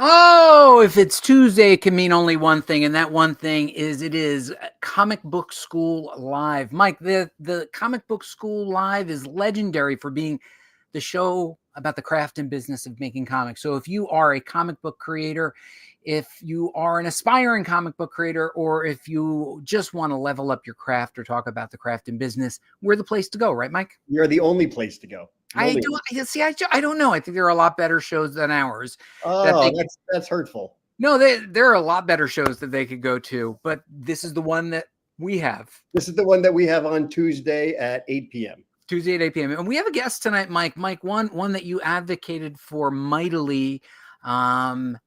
Oh, if it's Tuesday, it can mean only one thing, and that one thing is it is Comic Book School Live. Mike, the Comic Book School Live is legendary for being the show about the craft and business of making comics. So if you are a comic book creator, if you are an aspiring comic book creator, or if you just want to level up your craft or talk about the craft and business, we're the place to go, right, Mike? You're the only place to go. I don't know. I think there are a lot better shows than ours. Oh, that's hurtful. No, there are a lot better shows that they could go to, but this is the one that we have. This is the one that we have on Tuesday at 8 p.m. Tuesday at 8 p.m. And we have a guest tonight, Mike. Mike, one that you advocated for mightily. I'm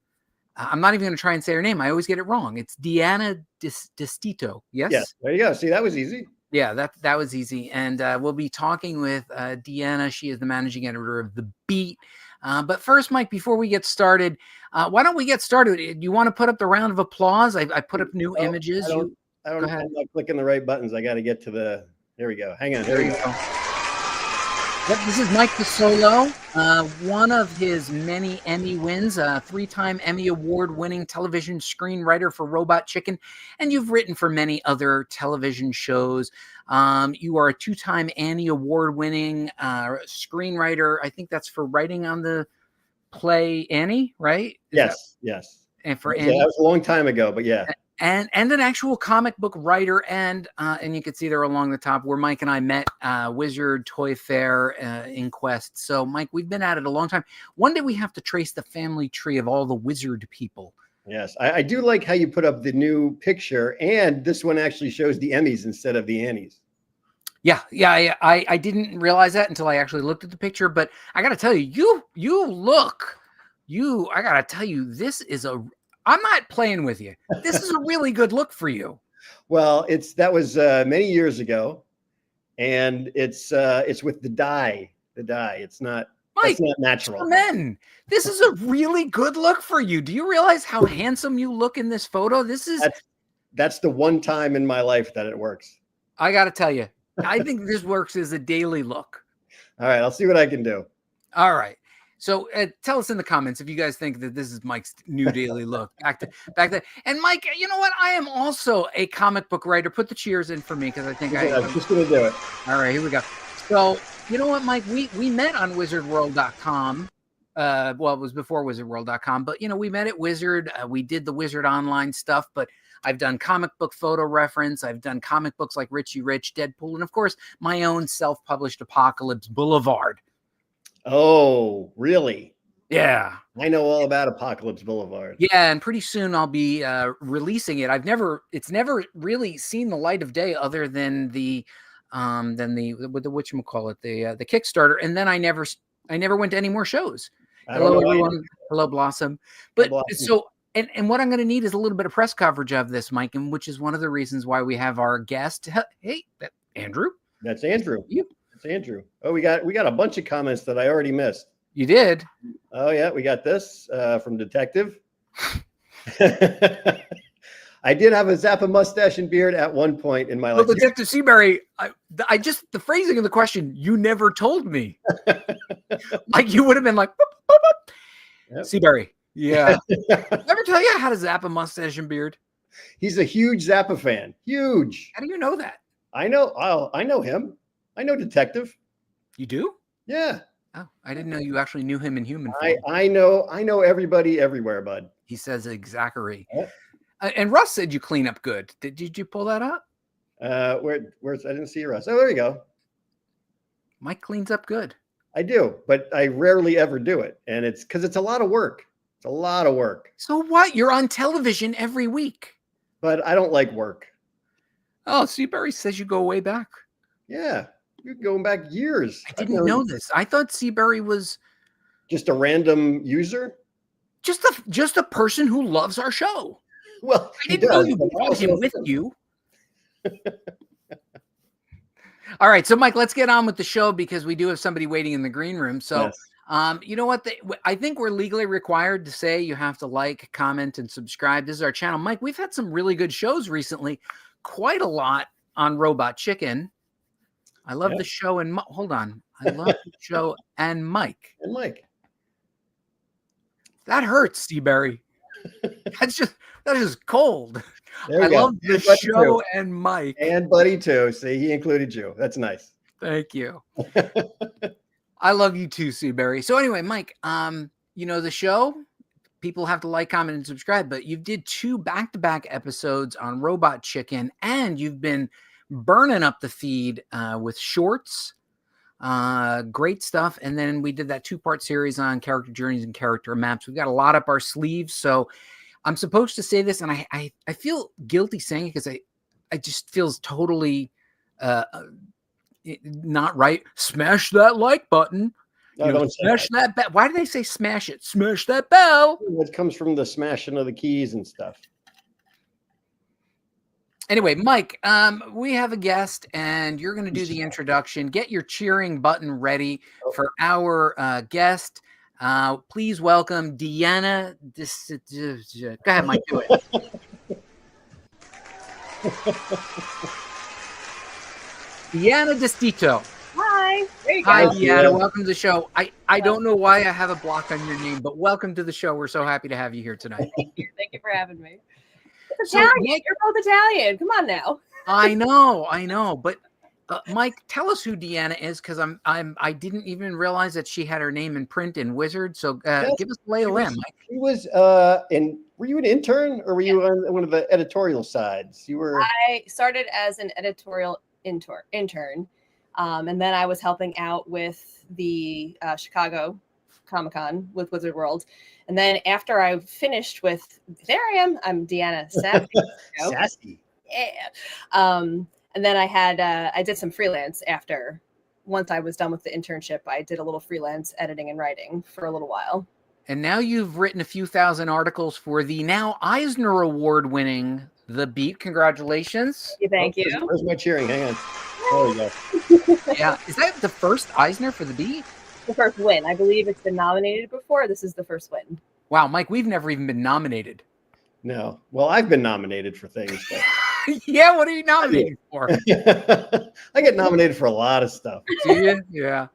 not even going to try and say her name. I always get it wrong. It's Deanna Destito. Yes? Yes. There you go. See, that was easy. Yeah, that was easy. And we'll be talking with Deanna. She is the managing editor of The Beat. But first, Mike, before we get started, why don't we get started? Do you want to put up the round of applause? I put up new images. I don't know if I'm not clicking the right buttons. I got to get to the, there we go. Hang on. There you go. Yep, this is Mike Fasolo, one of his many Emmy wins, a 3-time Emmy Award-winning television screenwriter for Robot Chicken, and you've written for many other television shows. You are a 2-time Annie Award-winning screenwriter. I think that's for writing on the play Annie, right? Yes. And for Annie, that was a long time ago, but yeah. And an actual comic book writer, and you can see there along the top where Mike and I met, Wizard Toy Fair in Quest. So, Mike, we've been at it a long time. One day we have to trace the family tree of all the Wizard people. Yes, I do like how you put up the new picture, and this one actually shows the Emmys instead of the Annies. Yeah. I didn't realize that until I actually looked at the picture, but I got to tell you, I got to tell you, I'm not playing with you. This is a really good look for you. Well, that was many years ago, and it's with the dye. The dye. It's not. Mike, it's not natural. For men, this is a really good look for you. Do you realize how handsome you look in this photo? That's the one time in my life that it works. I got to tell you, I think this works as a daily look. All right, I'll see what I can do. All right. So tell us in the comments if you guys think that this is Mike's new daily look. Back then. And Mike, you know what? I am also a comic book writer. Put the cheers in for me because I think I'm just going to do it. All right, here we go. So you know what, Mike? We met on wizardworld.com. Well, it was before wizardworld.com, but we met at Wizard. We did the Wizard Online stuff, but I've done comic book photo reference. I've done comic books like Richie Rich, Deadpool, and of course my own self-published Apocalypse Boulevard. Oh, really? Yeah. I know all about Apocalypse Boulevard. Yeah, and pretty soon I'll be releasing it. It's never really seen the light of day other than the whatchamacallit, the Kickstarter, and then I never went to any more shows. Hello everyone. Hello Blossom. But so and what I'm going to need is a little bit of press coverage of this, Mike, and which is one of the reasons why we have our guest. Hey, Andrew. That's Andrew. You. Andrew. Oh, we got a bunch of comments that I already missed. You did? Oh yeah, we got this from Detective. I did have a Zappa mustache and beard at one point in my life. Well, Detective Seabury, I just the phrasing of the question, you never told me. Like you would have been like, boop, boop, boop. Yep. Seabury. Yeah. Ever tell you I had a Zappa mustache and beard? He's a huge Zappa fan. Huge. How do you know that? I know him. I know Detective. You do? Yeah. Oh, I didn't know you actually knew him in human form. I know everybody everywhere, bud. He says exactly. Yeah. And Russ said you clean up good. Did you pull that up? Where's I didn't see Russ. Oh, there you go. Mike cleans up good. I do, but I rarely ever do it, and it's because it's a lot of work. It's a lot of work. So what? You're on television every week. But I don't like work. Oh, Seabury says you go way back. Yeah. You're going back years. I didn't know this. I thought Seabury was just a random user. Just a person who loves our show. Well, I didn't know you brought him with you. All right, so Mike, let's get on with the show because we do have somebody waiting in the green room. So, yes. You know what? I think we're legally required to say you have to like, comment, and subscribe. This is our channel. Mike, we've had some really good shows recently. Quite a lot on Robot Chicken. I love the show and hold on. I love the show and Mike. And Mike. That hurts, Seabury. That is cold. There I we go. love the And Buddy show too. and Mike. And Buddy too. See, he included you. That's nice. Thank you. I love you too, Seabury. So anyway, Mike, the show, people have to like, comment, and subscribe, but you did 2 back-to-back episodes on Robot Chicken, and you've been burning up the feed with shorts. Great stuff. And then we did that 2-part series on character journeys and character maps. We've got a lot up our sleeves. So I'm supposed to say this, and I feel guilty saying it because I just feels totally not right. Smash that like button. No, don't smash that bell. Why do they say smash it? Smash that bell. It comes from the smashing of the keys and stuff. Anyway, Mike, we have a guest, and you're going to do the introduction. Get your cheering button ready for our guest. Please welcome Deanna Destito. Go ahead, Mike, do it. Deanna Destito. Hi. There you go. Hi, Deanna. Welcome to the show. I don't know why I have a block on your name, but welcome to the show. We're so happy to have you here tonight. Thank you. Thank you for having me. It's So, Italian. Mike, You're both Italian. Come on now. I know. But Mike, tell us who Deanna is, because I didn't even realize that she had her name in print in Wizard. So Yes, give us the lay of land, Mike. She was were you an intern, or were you on one of the editorial sides? You were. I started as an editorial intern, and then I was helping out with the Chicago Comic-Con with Wizard World. And then after I finished with, there I am. I'm Deanna Sassy. Sassy. Yeah. And then I did some freelance after. Once I was done with the internship, I did a little freelance editing and writing for a little while. And now you've written a few thousand articles for the now Eisner Award winning The Beat. Congratulations. Thank you. Where's my cheering? Hang on. There we go. Yeah. Is that the first Eisner for The Beat? The first win. I believe it's been nominated before. This is the first win. Wow, Mike, we've never even been nominated. No. Well, I've been nominated for things. Yeah, what are you nominated for? I get nominated for a lot of stuff. Do you? Yeah.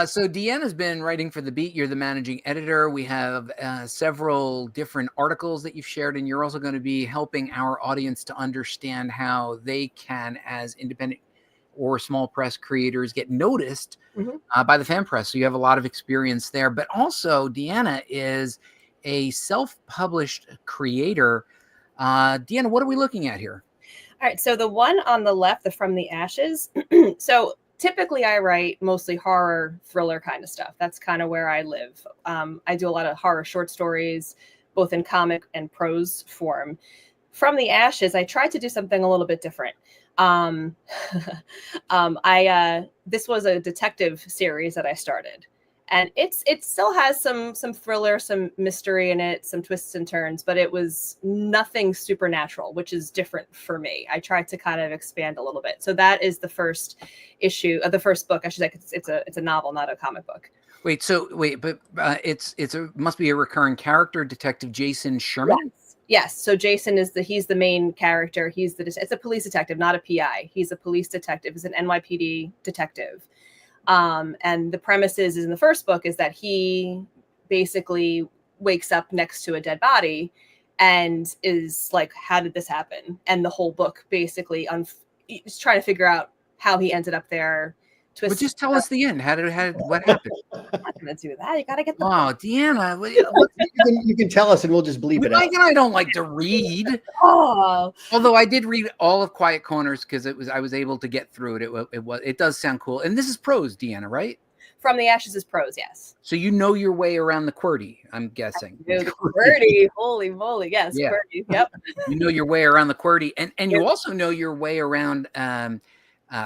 So Deanna's been writing for The Beat. You're the managing editor. We have several different articles that you've shared, and you're also going to be helping our audience to understand how they can, as independent or small press creators, get noticed by the fan press. So you have a lot of experience there. But also, Deanna is a self-published creator. Deanna, what are we looking at here? All right. So the one on the left, the From the Ashes. So typically I write mostly horror, thriller kind of stuff. That's kind of where I live. I do a lot of horror short stories, both in comic and prose form. From the Ashes, I tried to do something a little bit different. This was a detective series that I started, and it still has some thriller, some mystery in it, some twists and turns, but it was nothing supernatural, which is different for me. I tried to kind of expand a little bit. So that is the first issue of the first book. I should say it's a novel, not a comic book. But it's must be a recurring character, Detective Jason Sherman. Yes. So Jason he's the main character. It's a police detective, not a PI. He's a police detective. He's an NYPD detective. And the premise is in the first book is that he basically wakes up next to a dead body and is like, how did this happen? And the whole book basically is trying to figure out how he ended up there. But just tell us the end. What happened? I'm not gonna do that. You gotta get the Deanna. You can tell us and we'll just bleep it out. I don't like to read. Oh, although I did read all of Quiet Corners because I was able to get through it. It does sound cool. And this is prose, Deanna, right? From the Ashes is prose, yes. So you know your way around the QWERTY, I'm guessing. The QWERTY, holy moly, yes, yeah. QWERTY, yep. You know your way around the QWERTY, and you also know your way around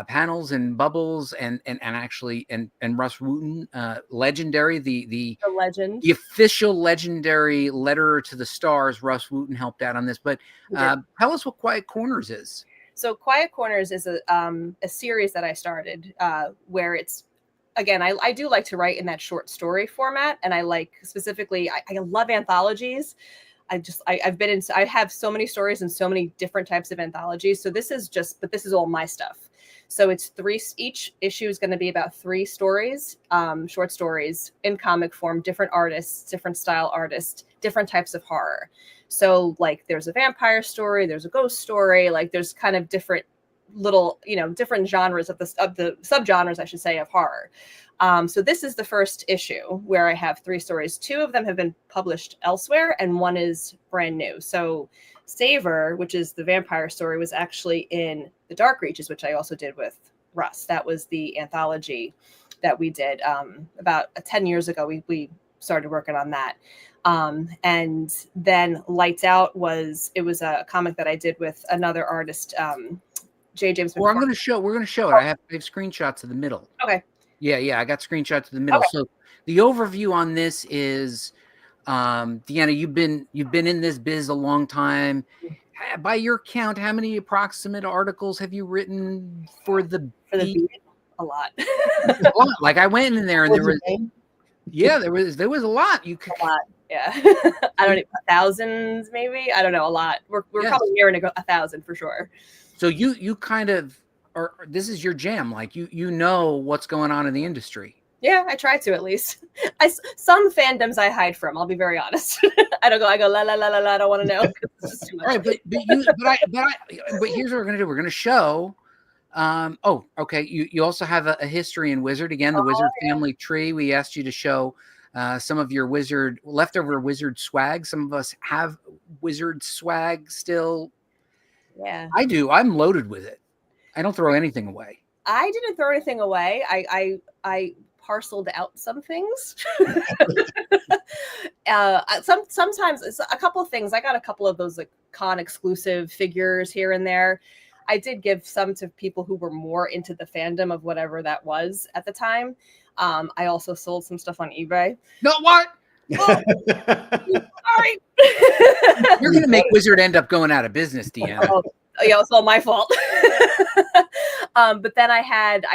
panels and bubbles and Rus Wooton, legendary, the legend, the official legendary Letter to the Stars. Rus Wooton helped out on this, but tell us what Quiet Corners is. So Quiet Corners is a series that I started where it's, again, I do like to write in that short story format, and I like specifically, I love anthologies. I've been in, I have so many stories and so many different types of anthologies. So this is all my stuff. So it's each issue is going to be about 3 stories, short stories in comic form, different artists, different style artists, different types of horror. So like there's a vampire story, there's a ghost story, like there's kind of different little, different genres of the subgenres, I should say, of horror. So this is the first issue where I have 3 stories. 2 of them have been published elsewhere and 1 is brand new. So Savor, which is the vampire story, was actually in The Dark Reaches, which I also did with Rus. That was the anthology that we did about 10 years ago. We started working on that. And then Lights Out was a comic that I did with another artist, J. James. Well, we're going to show it. I have screenshots of the middle. Okay. Yeah, I got screenshots of the middle. Okay. So the overview on this is, Deanna, you've been in this biz a long time. By your count, how many approximate articles have you written for the Beat? A lot. A lot. Like I went in there and there was a lot. A lot. Yeah. I don't know, thousands maybe. I don't know, a lot. We're probably nearing 1,000 for sure. So you kind of this is your jam. Like you know what's going on in the industry. Yeah, I try to at least. Some fandoms I hide from. I'll be very honest. I go la la la la la. I don't want to know. It's just too much. All right, but here's what we're gonna do. We're gonna show. Okay. You also have a history in Wizard again, the Wizard family tree. We asked you to show some of your leftover Wizard swag. Some of us have Wizard swag still. Yeah, I do. I'm loaded with it. I don't throw anything away. I didn't throw anything away. I parceled out some things. Sometimes it's a couple of things. I got a couple of those like con exclusive figures here and there. I did give some to people who were more into the fandom of whatever that was at the time. I also sold some stuff on eBay. No, what? Oh, sorry. You're going to make Wizard end up going out of business, Deanna. Yeah, it's all my fault. But then I had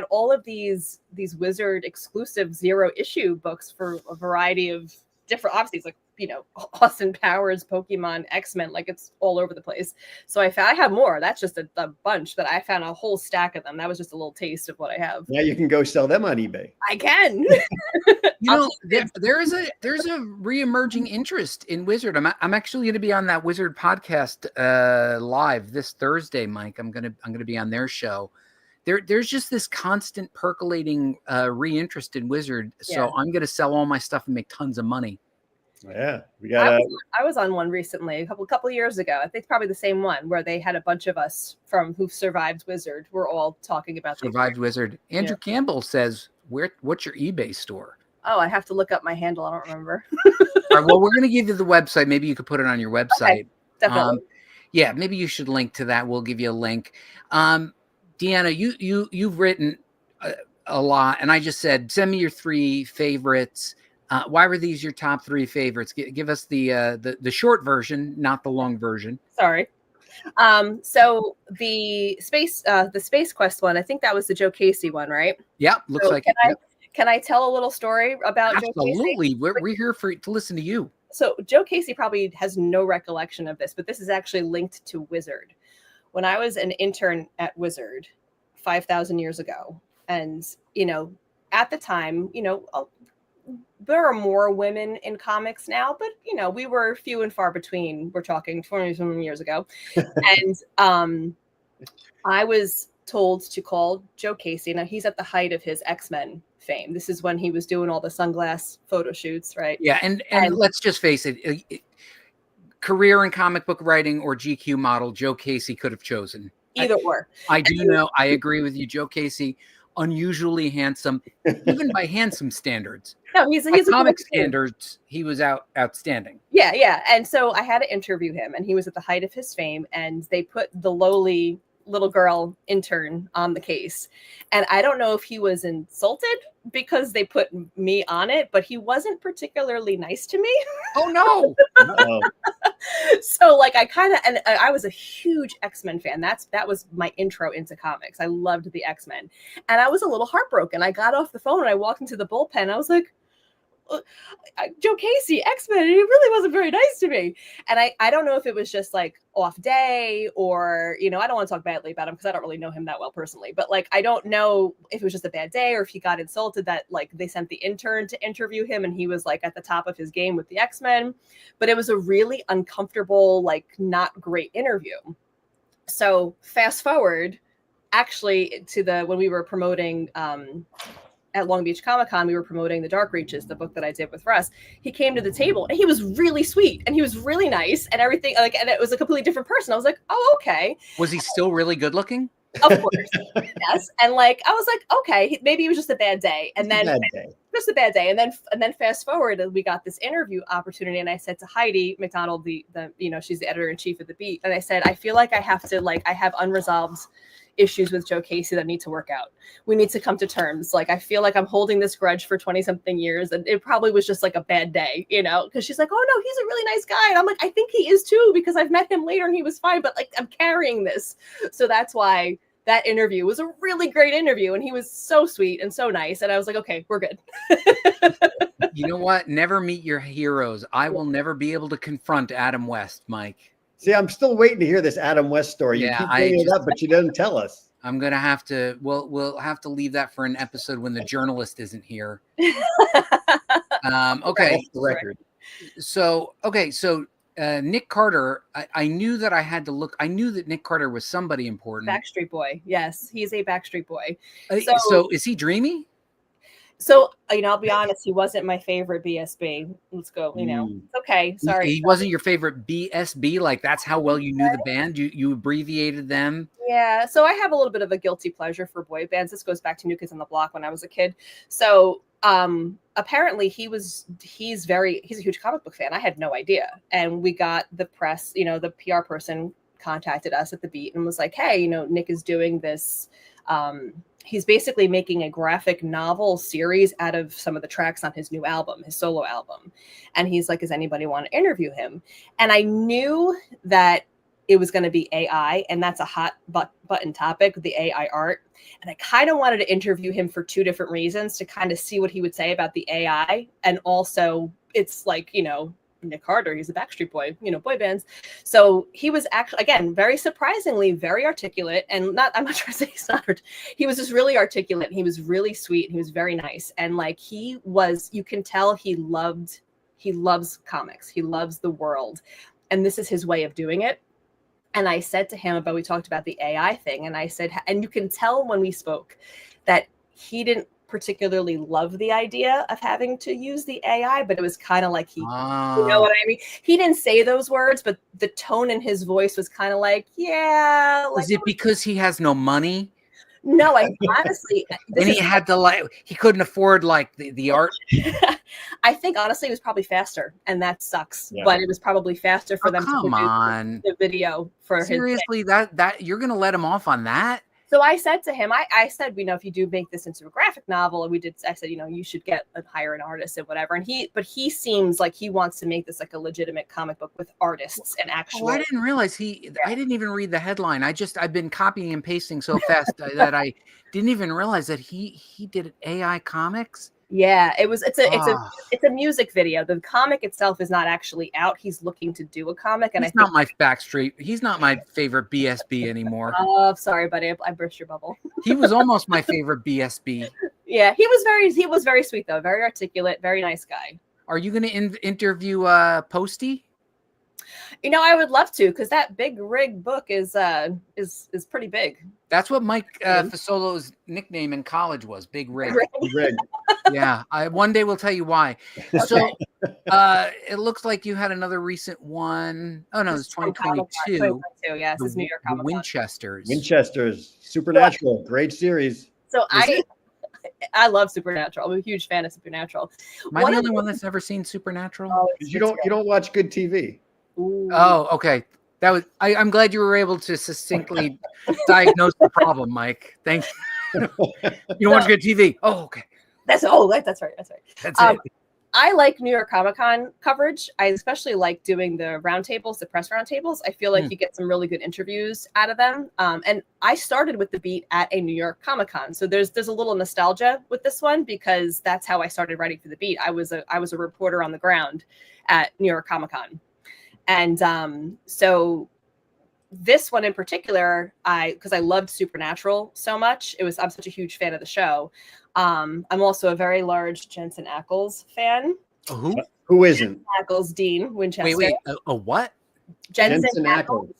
all of these Wizard exclusive 0 issue books for a variety of different, obviously it's like, Austin Powers, Pokemon, X-Men, like it's all over the place. So I have more. That's just a bunch, but I found a whole stack of them. That was just a little taste of what I have. Now you can go sell them on eBay. I can. There's a re-emerging interest in Wizard. I'm actually going to be on that Wizard podcast live this Thursday, Mike. I'm gonna be on their show. There's just this constant percolating re-interest in Wizard. So I'm going to sell all my stuff and make tons of money. Yeah, we got. I was on one recently, a couple years ago. I think probably the same one where they had a bunch of us from who survived Wizard. We're all talking about survived Wizard. Andrew Campbell says, "What's your eBay store?" Oh, I have to look up my handle. I don't remember. All right, well, we're going to give you the website. Maybe you could put it on your website. Okay, definitely. Maybe you should link to that. We'll give you a link. Deanna, you've written a lot, and I just said, send me your 3 favorites. Why were these your top 3 favorites? Give us the short version, not the long version. Sorry. So the Space Quest one, I think that was the Joe Casey one, right? Yeah, looks like it. Can I tell a little story about Joe Casey? Absolutely. We're here to listen to you. So Joe Casey probably has no recollection of this, but this is actually linked to Wizard. When I was an intern at Wizard 5,000 years ago, and, at the time, there are more women in comics now, but, we were few and far between. We're talking 20 years ago. And I was told to call Joe Casey. Now, he's at the height of his X-Men fame. This is when he was doing all the sunglass photo shoots, right? Yeah, and let's just face it, career in comic book writing or GQ model, Joe Casey could have chosen. Either or. I do know. I agree with you. Joe Casey, unusually handsome, even by handsome standards. No, he's comic standards. He was outstanding. Yeah. And so I had to interview him, and he was at the height of his fame, and they put the lowly little girl intern on the case. And I don't know if he was insulted because they put me on it, but he wasn't particularly nice to me. Oh no. So like I was a huge X-Men fan. That was my intro into comics. I loved the X-Men. And I was a little heartbroken. I got off the phone and I walked into the bullpen. I was like, Joe Casey, X-Men, and he really wasn't very nice to me. And I don't know if it was just like off day or, I don't want to talk badly about him because I don't really know him that well personally, but like, I don't know if it was just a bad day or if he got insulted that like they sent the intern to interview him and he was like at the top of his game with the X-Men, but it was a really uncomfortable, like not great interview. So fast forward actually to when we were promoting, at Long Beach Comic-Con, we were promoting The Dark Reaches, the book that I did with Russ. He came to the table and he was really sweet and he was really nice and everything. Like, and it was a completely different person. I was like, oh, okay. Was he still really good looking? Of course. Yes. And like, I was like, okay, maybe it was just a bad day. And then just a bad day. And then fast forward, we got this interview opportunity. And I said to Heidi McDonald, the she's the editor-in-chief of The Beat. And I said, I feel like I have unresolved issues with Joe Casey that need to work out. We need to come to terms. Like, I feel like I'm holding this grudge for 20 something years. And it probably was just like a bad day, because she's like, oh no, he's a really nice guy. And I'm like, I think he is too, because I've met him later and he was fine, but like, I'm carrying this. So that's why that interview was a really great interview. And he was so sweet and so nice. And I was like, okay, we're good. You know what? Never meet your heroes. I will never be able to confront Adam West, Mike. See, I'm still waiting to hear this Adam West story. You keep bringing it up, but you didn't tell us. I'm gonna have to. We'll have to leave that for an episode when the journalist isn't here. Okay. Off the record. So Nick Carter. I knew that I had to look. I knew that Nick Carter was somebody important. Backstreet Boy. Yes, he's a Backstreet Boy. So is he dreamy? So, I'll be honest, he wasn't my favorite BSB. Let's go, It's okay. Sorry. He wasn't your favorite BSB? Like, that's how well you knew the band? You abbreviated them? Yeah. So I have a little bit of a guilty pleasure for boy bands. This goes back to New Kids on the Block when I was a kid. So apparently he's a huge comic book fan. I had no idea. And we got the press, the PR person contacted us at The Beat and was like, hey, Nick is doing this. He's basically making a graphic novel series out of some of the tracks on his new album, his solo album. And he's like, does anybody want to interview him? And I knew that it was going to be AI, and that's a hot button topic, the AI art. And I kind of wanted to interview him for two different reasons, to kind of see what he would say about the AI. And also it's like, Nick Carter, he's a Backstreet Boy, boy bands. So he was actually, again, very surprisingly, very articulate, and I'm not trying to say he's not, he was just really articulate. He was really sweet. He was very nice. And like, you can tell he loves comics. He loves the world. And this is his way of doing it. And I said to him we talked about the AI thing. And I said, and you can tell when we spoke that he didn't particularly love the idea of having to use the AI, but it was kind of like you know what I mean? He didn't say those words, but the tone in his voice was kind of like, yeah. Like, is it because he has no money? No, I honestly, and he had to he couldn't afford the art. I think honestly it was probably faster, and that sucks. Yeah. But it was probably faster for them to produce the video for seriously that you're gonna let him off on that. So I said to him, I said, if you do make this into a graphic novel, and I said, you should hire an artist and whatever. And he seems like he wants to make this like a legitimate comic book with artists and actual. Oh, I didn't realize I didn't even read the headline. I've been copying and pasting so fast that I didn't even realize that he did AI comics. Yeah, it's a music video. The comic itself is not actually out. He's looking to do a comic, and he's not my Backstreet. He's not my favorite BSB anymore. Oh, sorry, buddy, I burst your bubble. He was almost my favorite BSB. Yeah, he was very sweet though, very articulate, very nice guy. Are you going to interview Posty? I would love to, because that Big Rig book is pretty big. That's what Mike Fasolo's nickname in college was, Big Rig. Rig. Yeah, one day we'll tell you why. So it looks like you had another recent one. Oh no, it's 2022. 2022, yes, it's New York Comic Con. Winchesters, Supernatural, great series. So I love Supernatural. I'm a huge fan of Supernatural. Am I the only one that's never seen Supernatural? Oh, you don't watch good TV. Ooh. Oh, okay. That was. I'm glad you were able to succinctly diagnose the problem, Mike. Thank you. You don't watch good TV. Oh, okay. That's right. That's right. That's it. I like New York Comic Con coverage. I especially like doing the roundtables, the press roundtables. I feel like you get some really good interviews out of them. And I started with the beat at a New York Comic Con, so there's a little nostalgia with this one because that's how I started writing for the beat. I was a reporter on the ground at New York Comic Con, and so this one in particular, because I loved Supernatural so much, I'm such a huge fan of the show. I'm also a very large Jensen Ackles fan. Who isn't? Ackles, Dean Winchester. Wait, a what? Jensen Ackles.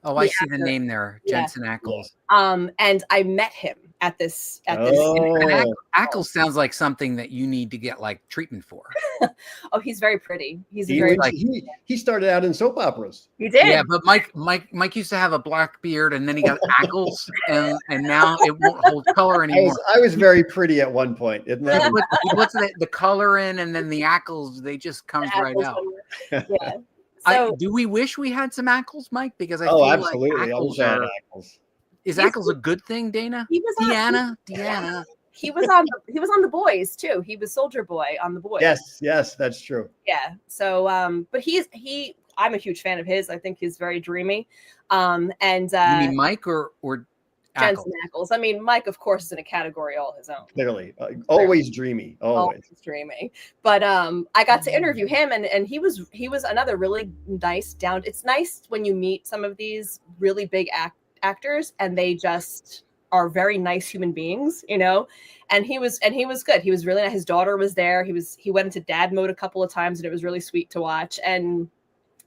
Oh, I see the name there, Jensen Ackles. And I met him at this. And Ackles sounds like something that you need to get like treatment for. Oh, he's very pretty. He started out in soap operas. He did. Yeah, but Mike used to have a black beard, and then he got Ackles, and now it won't hold color anymore. I was very pretty at one point. He puts the color in, and then the Ackles, they just comes right out. Yeah. So, do we wish we had some Ackles, Mike? Because I feel absolutely. Like Ackles is Ackles a good thing, Dana? Deanna. He was on The Boys too. He was Soldier Boy on The Boys. Yes, that's true. Yeah. So, but I'm a huge fan of his. I think he's very dreamy. And you mean Mike or Jensen Ackles? I mean, Mike, of course, is in a category all his own. Clearly, always dreamy. Always dreamy. But I got to interview him, and he was another really nice It's nice when you meet some of these really big actors, and they just are very nice human beings, you know. And he was good. He was really nice. His daughter was there. He went into dad mode a couple of times, and it was really sweet to watch. And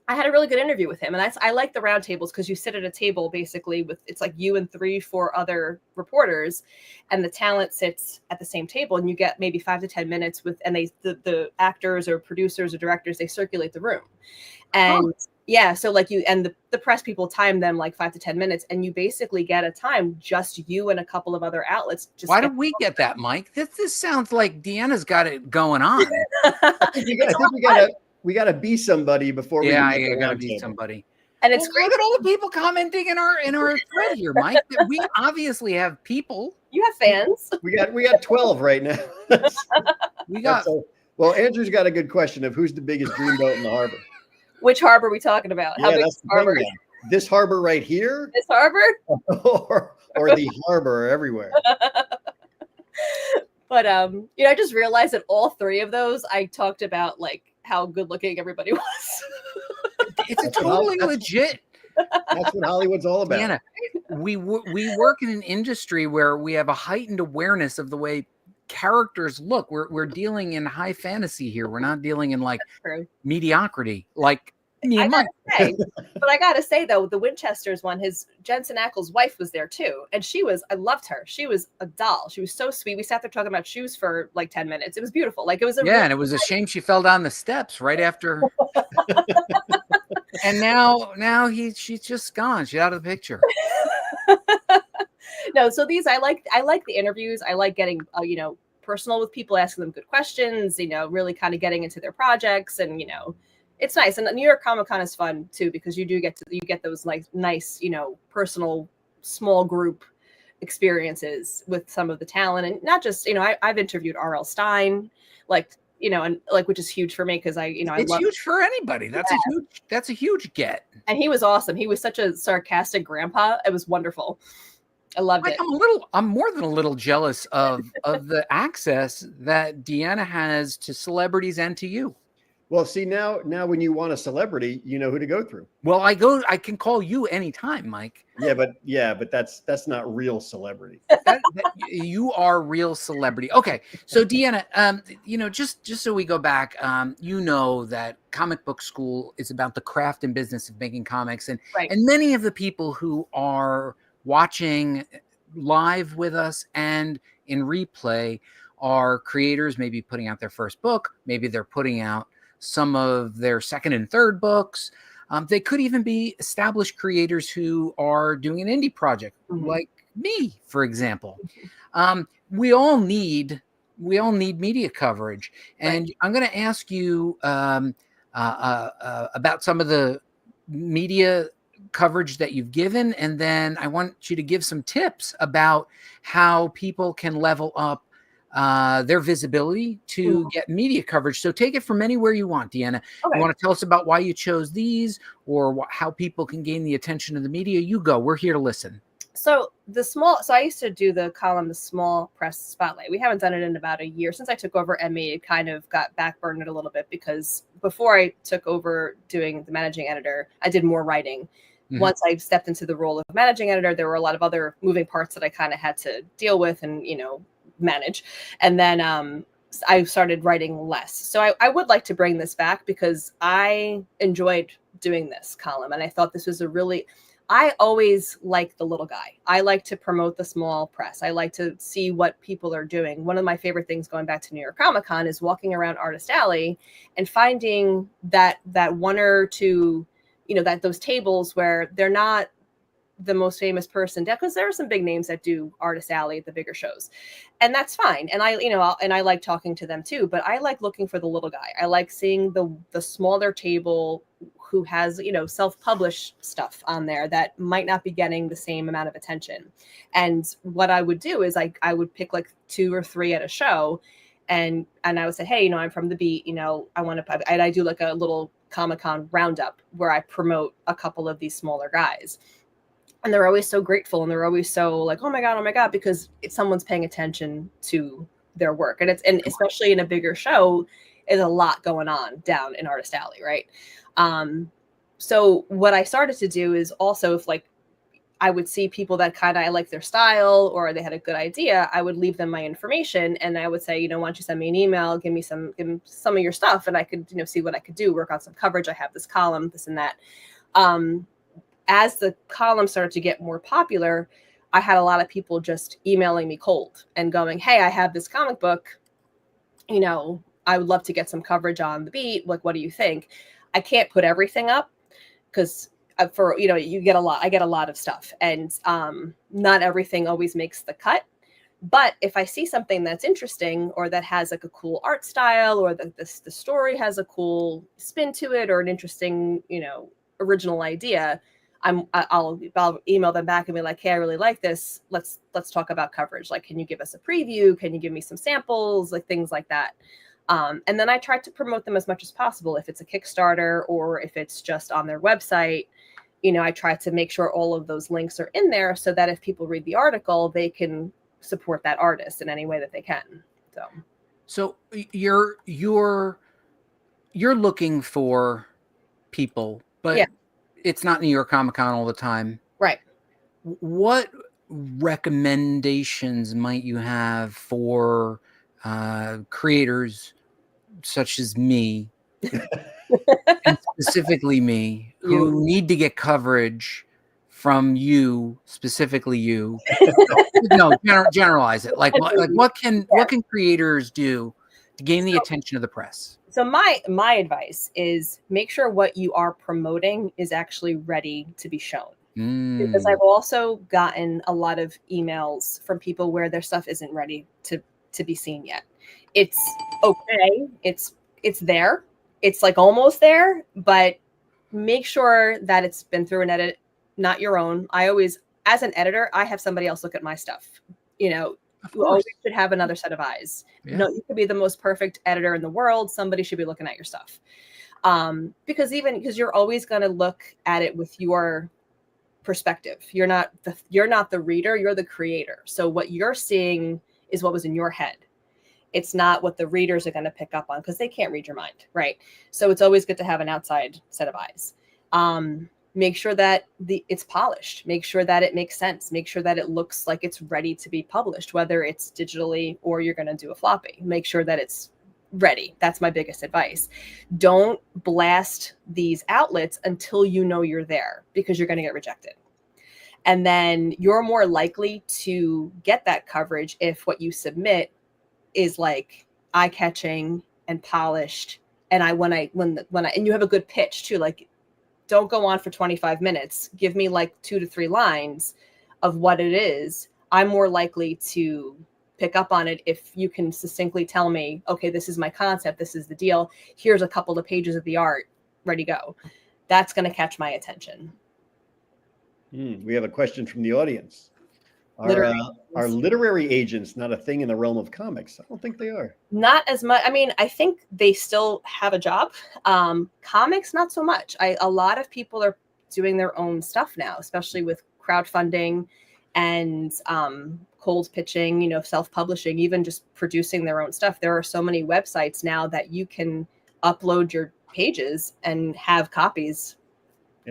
I had a really good interview with him. And I like the round tables because you sit at a table basically it's like you and 3-4 other reporters, and the talent sits at the same table, and you get maybe 5 to 10 minutes and the actors or producers or directors, they circulate the room. And yeah, so like the press people time them like 5 to 10 minutes, and you basically get a time just you and a couple of other outlets. Why don't we get that, Mike? This sounds like Deanna's got it going on. I think we got to be somebody before we. Yeah, you got to be somebody. And it's great. Look at all the people commenting in our thread here, Mike. We obviously have people. You have fans. We got 12 right now. Well, Andrew's got a good question of who's the biggest dreamboat in the harbor. Which harbor are we talking about? How big is the harbor? This harbor right here? This harbor? or the harbor everywhere. But I just realized that all 3 of those I talked about like how good looking everybody was. It's totally legit. That's what Hollywood's all about. Deanna, we work in an industry where we have a heightened awareness of the way characters look. We're dealing in high fantasy here. We're not dealing in like mediocrity, like me and Mike. But I gotta say though, the Winchesters one, his Jensen Ackles' wife was there too, and I loved her. She was a doll. She was so sweet. We sat there talking about shoes for like 10 minutes. It was beautiful. Like it was and it was a shame she fell down the steps right after. And now she's just gone. She's out of the picture. No, so these I like the interviews. I like getting personal with people, asking them good questions, really kind of getting into their projects, and it's nice. And New York Comic Con is fun too, because you get those like nice, personal small group experiences with some of the talent, and not just I've interviewed R.L. Stein, and which is huge for me because it's huge for anybody. That's a huge get. And he was awesome. He was such a sarcastic grandpa. It was wonderful. I loved it. I'm more than a little jealous of the access that Deanna has to celebrities and to you. Well, see, now when you want a celebrity, you know who to go through. Well, I can call you anytime, Mike. Yeah, but that's not real celebrity. You are real celebrity. Okay, so Deanna, just so we go back, that comic book school is about the craft and business of making comics, and many of the people who are watching live with us and in replay are creators, maybe putting out their first book, maybe they're putting out some of their second and third books. They could even be established creators who are doing an indie project, like me, for example. We all need media coverage, and I'm going to ask you about some of the media coverage that you've given, and then I want you to give some tips about how people can level up their visibility to get media coverage. So take it from anywhere you want, Deanna. Okay. You want to tell us about why you chose these, or how people can gain the attention of the media? You go. We're here to listen. So I used to do the column, the Small Press Spotlight. We haven't done it in about a year. Since I took over ME, it kind of got backburned a little bit, because before I took over doing the managing editor, I did more writing. Once I stepped into the role of managing editor, there were a lot of other moving parts that I kind of had to deal with and, manage. And then I started writing less. So I would like to bring this back, because I enjoyed doing this column. And I thought this was I always like the little guy. I like to promote the small press. I like to see what people are doing. One of my favorite things going back to New York Comic Con is walking around Artist Alley and finding that one or two, that those tables where they're not the most famous person, because there are some big names that do Artist Alley at the bigger shows, and that's fine. And I like talking to them too, but I like looking for the little guy. I like seeing the smaller table who has, self-published stuff on there that might not be getting the same amount of attention. And what I would do is I would pick like 2 or 3 at a show, and I would say, hey, I'm from the beat, I want to, and I do like a little Comic-Con roundup where I promote a couple of these smaller guys. And they're always so grateful, and they're always so like, oh my God, because someone's paying attention to their work. And especially in a bigger show, is a lot going on down in Artist Alley, right? So what I started to do is also, if like I would see people that I like their style, or they had a good idea, I would leave them my information, and I would say, why don't you send me an email, give me some of your stuff, and I could, see what I could do, work on some coverage. I have this column, this and that. As the column started to get more popular, I had a lot of people just emailing me cold and going, hey, I have this comic book, I would love to get some coverage on the beat. Like, what do you think? I can't put everything up, because you get a lot. I get a lot of stuff, and not everything always makes the cut. But if I see something that's interesting, or that has like a cool art style, or the story has a cool spin to it, or an interesting, original idea, I'll email them back and be like, hey, I really like this. Let's talk about coverage. Like, can you give us a preview? Can you give me some samples? Like, things like that. And then I try to promote them as much as possible. If it's a Kickstarter, or if it's just on their website, I try to make sure all of those links are in there, so that if people read the article, they can support that artist in any way that they can. So you're looking for people, but yeah. It's not New York Comic Con all the time. Right. What recommendations might you have for creators such as me, and specifically me, who need to get coverage from you, specifically you? No, generalize it. Like what can creators do to gain the attention of the press? So my advice is, make sure what you are promoting is actually ready to be shown. Because I've also gotten a lot of emails from people where their stuff isn't ready to be seen yet. It's okay. It's there. It's like almost there, but make sure that it's been through an edit, not your own. I always, as an editor, I have somebody else look at my stuff. You always should have another set of eyes. Yeah. You could be the most perfect editor in the world. Somebody should be looking at your stuff. Because you're always going to look at it with your perspective. You're not the reader, you're the creator. So what you're seeing is what was in your head. It's not what the readers are going to pick up on, because they can't read your mind, right? So it's always good to have an outside set of eyes. Make sure that it's polished. Make sure that it makes sense. Make sure that it looks like it's ready to be published, whether it's digitally or you're going to do a floppy. Make sure that it's ready. That's my biggest advice. Don't blast these outlets until you know you're there, because you're going to get rejected. And then you're more likely to get that coverage if what you submit is like eye-catching and polished. And when you have a good pitch too, like, don't go on for 25 minutes. Give me like 2 to 3 lines of what it is. I'm more likely to pick up on it if you can succinctly tell me, okay, this is my concept. This is the deal. Here's a couple of pages of the art. Ready to go. That's going to catch my attention. We have a question from the audience. Are literary agents not a thing in the realm of comics? I don't think they are. Not as much. I mean, I think they still have a job. Comics, not so much. A lot of people are doing their own stuff now, especially with crowdfunding and cold pitching, self-publishing, even just producing their own stuff. There are so many websites now that you can upload your pages and have copies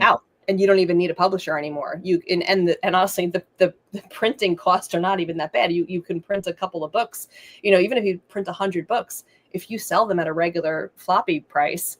out. And you don't even need a publisher anymore. And honestly, the printing costs are not even that bad. You can print a couple of books. Even if you print 100 books, if you sell them at a regular floppy price,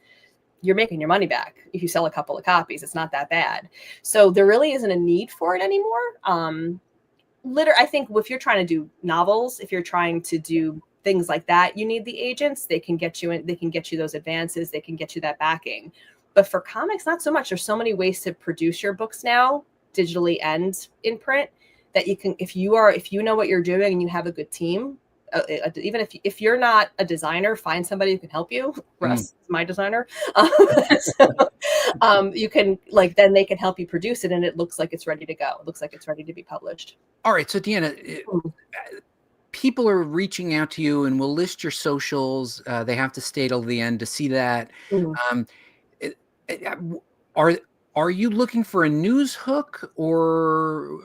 you're making your money back. If you sell a couple of copies, it's not that bad. So there really isn't a need for it anymore. I think if you're trying to do novels, if you're trying to do things like that, you need the agents. They can get you in. They can get you those advances. They can get you that backing. But for comics, not so much. There's so many ways to produce your books now, digitally and in print, that you can, if you know what you're doing and you have a good team, even if you're not a designer, find somebody who can help you. Rus is my designer. You can then they can help you produce it, and it looks like it's ready to go. It looks like it's ready to be published. All right, so Deanna, people are reaching out to you, and will list your socials. They have to stay till the end to see that. Are you looking for a news hook or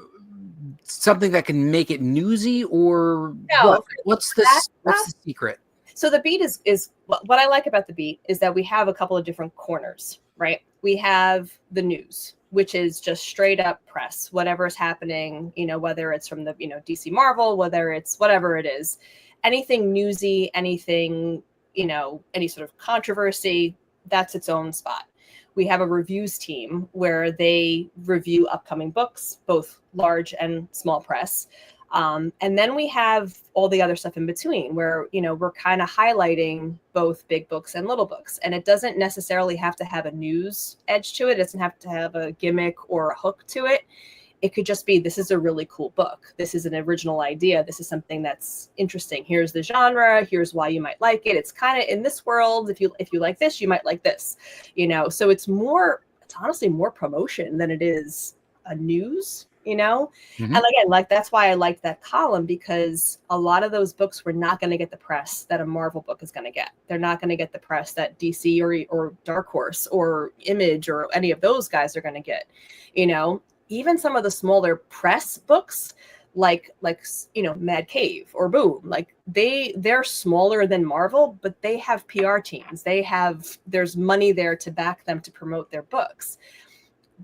something that can make it newsy, or what's the secret? So the Beat is what I like about the Beat is that we have a couple of different corners, right? We have the news, which is just straight up press, whatever is happening, whether it's from the, DC Marvel, whether it's whatever it is, anything newsy, anything, any sort of controversy, that's its own spot. We have a reviews team where they review upcoming books, both large and small press. And then we have all the other stuff in between where, we're kind of highlighting both big books and little books. And it doesn't necessarily have to have a news edge to it. It doesn't have to have a gimmick or a hook to it. It could just be, this is a really cool book. This is an original idea. This is something that's interesting. Here's the genre. Here's why you might like it. It's kind of in this world. If you like this, you might like this, so it's honestly more promotion than it is a news, And again, that's why I liked that column, because a lot of those books were not going to get the press that a Marvel book is going to get. They're not going to get the press that DC or Dark Horse or Image or any of those guys are going to get, Even some of the smaller press books, like Mad Cave or Boom, they're smaller than Marvel, but they have PR teams. There's money there to back them to promote their books.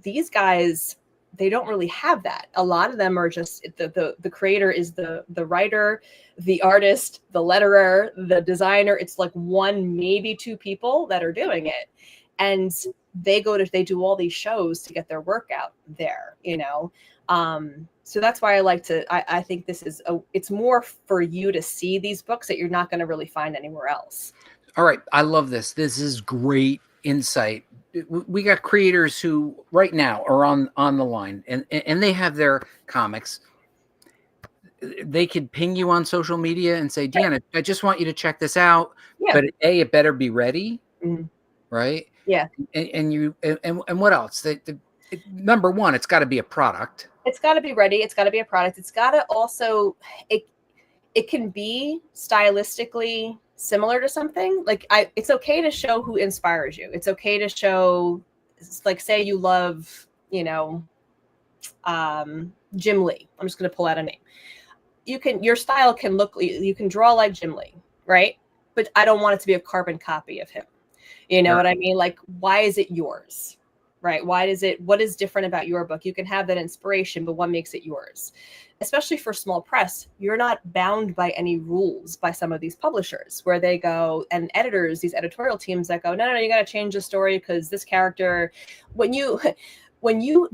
These guys, they don't really have that. A lot of them are just the creator is the writer, the artist, the letterer, the designer. It's like one, maybe two people that are doing it. And they do all these shows to get their work out there, So that's why I think this is it's more for you to see these books that you're not going to really find anywhere else. All right. I love this. This is great insight. We got creators who right now are on the line and they have their comics. They could ping you on social media and say, Deanna, I just want you to check this out. Yeah. But it better be ready. Mm-hmm. Right. Yeah. And what else? Number one, it's got to be a product. It's got to be ready. It's got to be a product. It's got to also, it can be stylistically similar to something. It's okay to show who inspires you. It's okay to show, say you love, Jim Lee. I'm just going to pull out a name. Your style can you can draw like Jim Lee, right? But I don't want it to be a carbon copy of him. You know what I mean? Why is it yours? Right? What is different about your book? You can have that inspiration, but what makes it yours? Especially for small press, you're not bound by any rules by some of these publishers where they go, and editors, these editorial teams that go, no, you got to change the story because this character, when you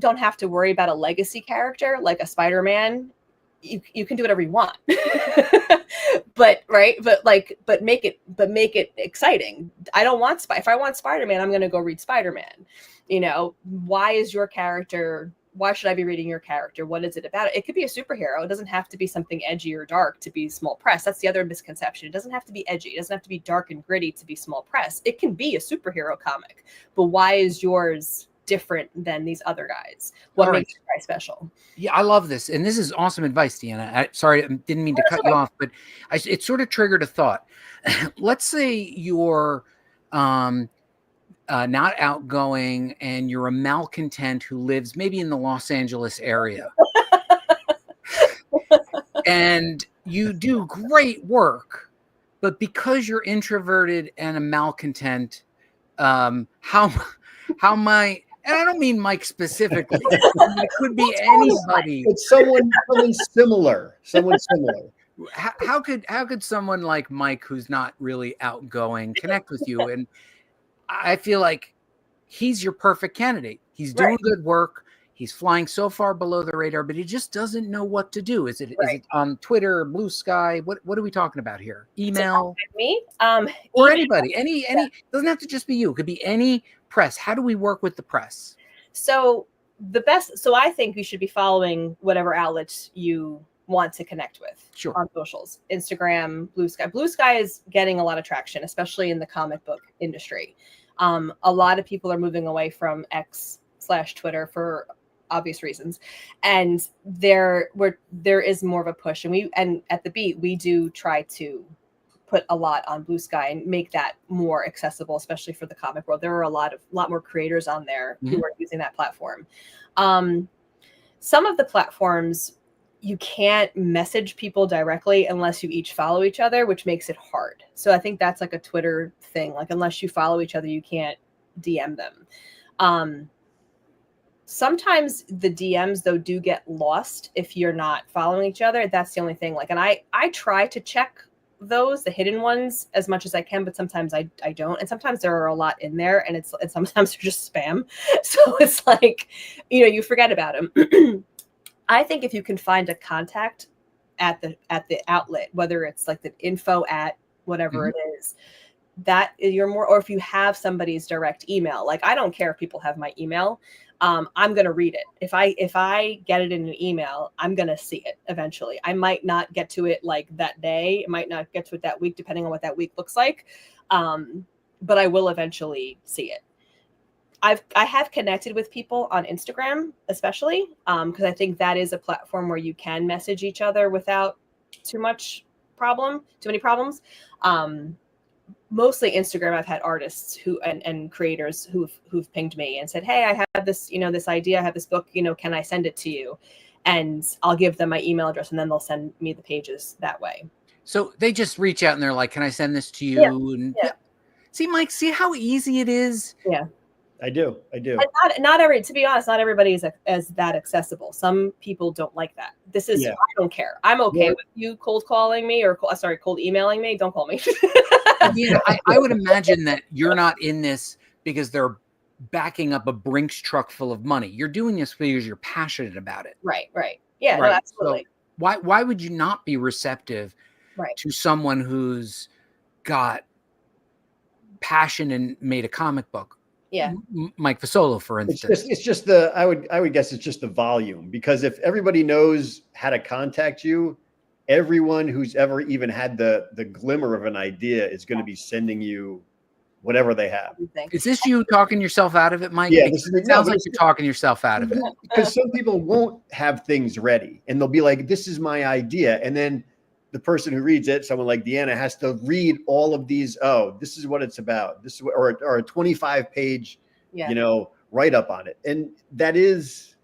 don't have to worry about a legacy character like a Spider-Man, you can do whatever you want. but make it exciting. I don't want if I want Spider-Man, I'm going to go read Spider-Man. Why should I be reading your character? What is it about? It could be a superhero. It doesn't have to be something edgy or dark to be small press. That's the other misconception. It doesn't have to be edgy. It doesn't have to be dark and gritty to be small press. It can be a superhero comic, but why is yours different than these other guys? What makes this guy special? Yeah, I love this. And this is awesome advice, Deanna. Sorry, I didn't mean to cut you off, but it sort of triggered a thought. Let's say you're not outgoing and you're a malcontent who lives maybe in the Los Angeles area. And you do great work, but because you're introverted and a malcontent, and I don't mean Mike specifically. It could be anybody. It's someone similar. Someone similar. How could someone like Mike, who's not really outgoing, connect with you? And I feel like he's your perfect candidate. He's doing good work. He's flying so far below the radar, but he just doesn't know what to do. Is it on Twitter, Blue Sky? What are we talking about here? Email? Me? Or anybody. Any doesn't have to just be you. It could be any press. How do we work with the press? So I think you should be following whatever outlets you want to connect with on socials. Instagram, Blue Sky. Blue Sky is getting a lot of traction, especially in the comic book industry. A lot of people are moving away from X/Twitter for obvious reasons, and there is more of a push, and at the Beat we do try to put a lot on Blue Sky and make that more accessible, especially for the comic world. There are a lot more creators on there who are using that platform. Some of the platforms you can't message people directly unless you each follow each other, which makes it hard. So I think that's like a Twitter thing. Like, unless you follow each other, you can't DM them. Sometimes the DMs though do get lost if you're not following each other. That's the only thing. Like, and I try to check those, the hidden ones, as much as I can, but sometimes I don't. And sometimes there are a lot in there, and sometimes they're just spam. So it's like, you forget about them. I think if you can find a contact at the outlet, whether it's like the info at whatever it is, that you're more, or if you have somebody's direct email. Like, I don't care if people have my email. I'm going to read it. If I get it in an email, I'm going to see it eventually. I might not get to it like that day. I might not get to it that week, depending on what that week looks like. But I will eventually see it. I have connected with people on Instagram, especially because I think that is a platform where you can message each other without too many problems. Mostly Instagram. I've had artists who and creators who've pinged me and said, "Hey, I have this, this idea. I have this book. Can I send it to you?" And I'll give them my email address, and then they'll send me the pages that way. So they just reach out and they're like, "Can I send this to you?" Yeah. See, Mike, see how easy it is. Yeah. I do. And to be honest, not everybody is as that accessible. Some people don't like that. I don't care. I'm okay with you cold calling me cold emailing me. Don't call me. I would imagine that you're not in this because they're backing up a Brinks truck full of money. You're doing this because you're passionate about it. Right. Yeah, right. No, absolutely. So why would you not be receptive to someone who's got passion and made a comic book? Yeah. Mike Fasolo, for instance. It's just the, I would guess it's just the volume, because if everybody knows how to contact you, everyone who's ever even had the glimmer of an idea is going to be sending you whatever they have. Is this you talking yourself out of it, Mike? Yeah. It sounds like you're talking yourself out of it. Because some people won't have things ready and they'll be like, "This is my idea." And then the person who reads it, someone like Deanna, has to read all of these. Oh, this is what it's about. This is or a 25-page, write up on it. And that is,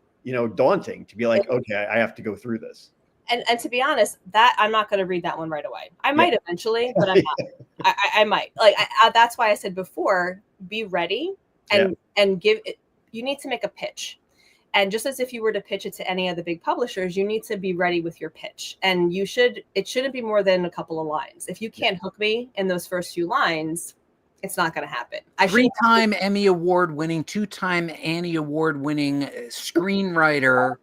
daunting to be like, okay, I have to go through this. And to be honest, that I'm not going to read that one right away. I might eventually, but I'm not. I might. Like, that's why I said before, be ready and give it. You need to make a pitch. And just as if you were to pitch it to any of the big publishers, you need to be ready with your pitch. And it shouldn't be more than a couple of lines. If you can't hook me in those first few lines, it's not going to happen. 3-time Emmy Award winning, 2-time Annie Award winning screenwriter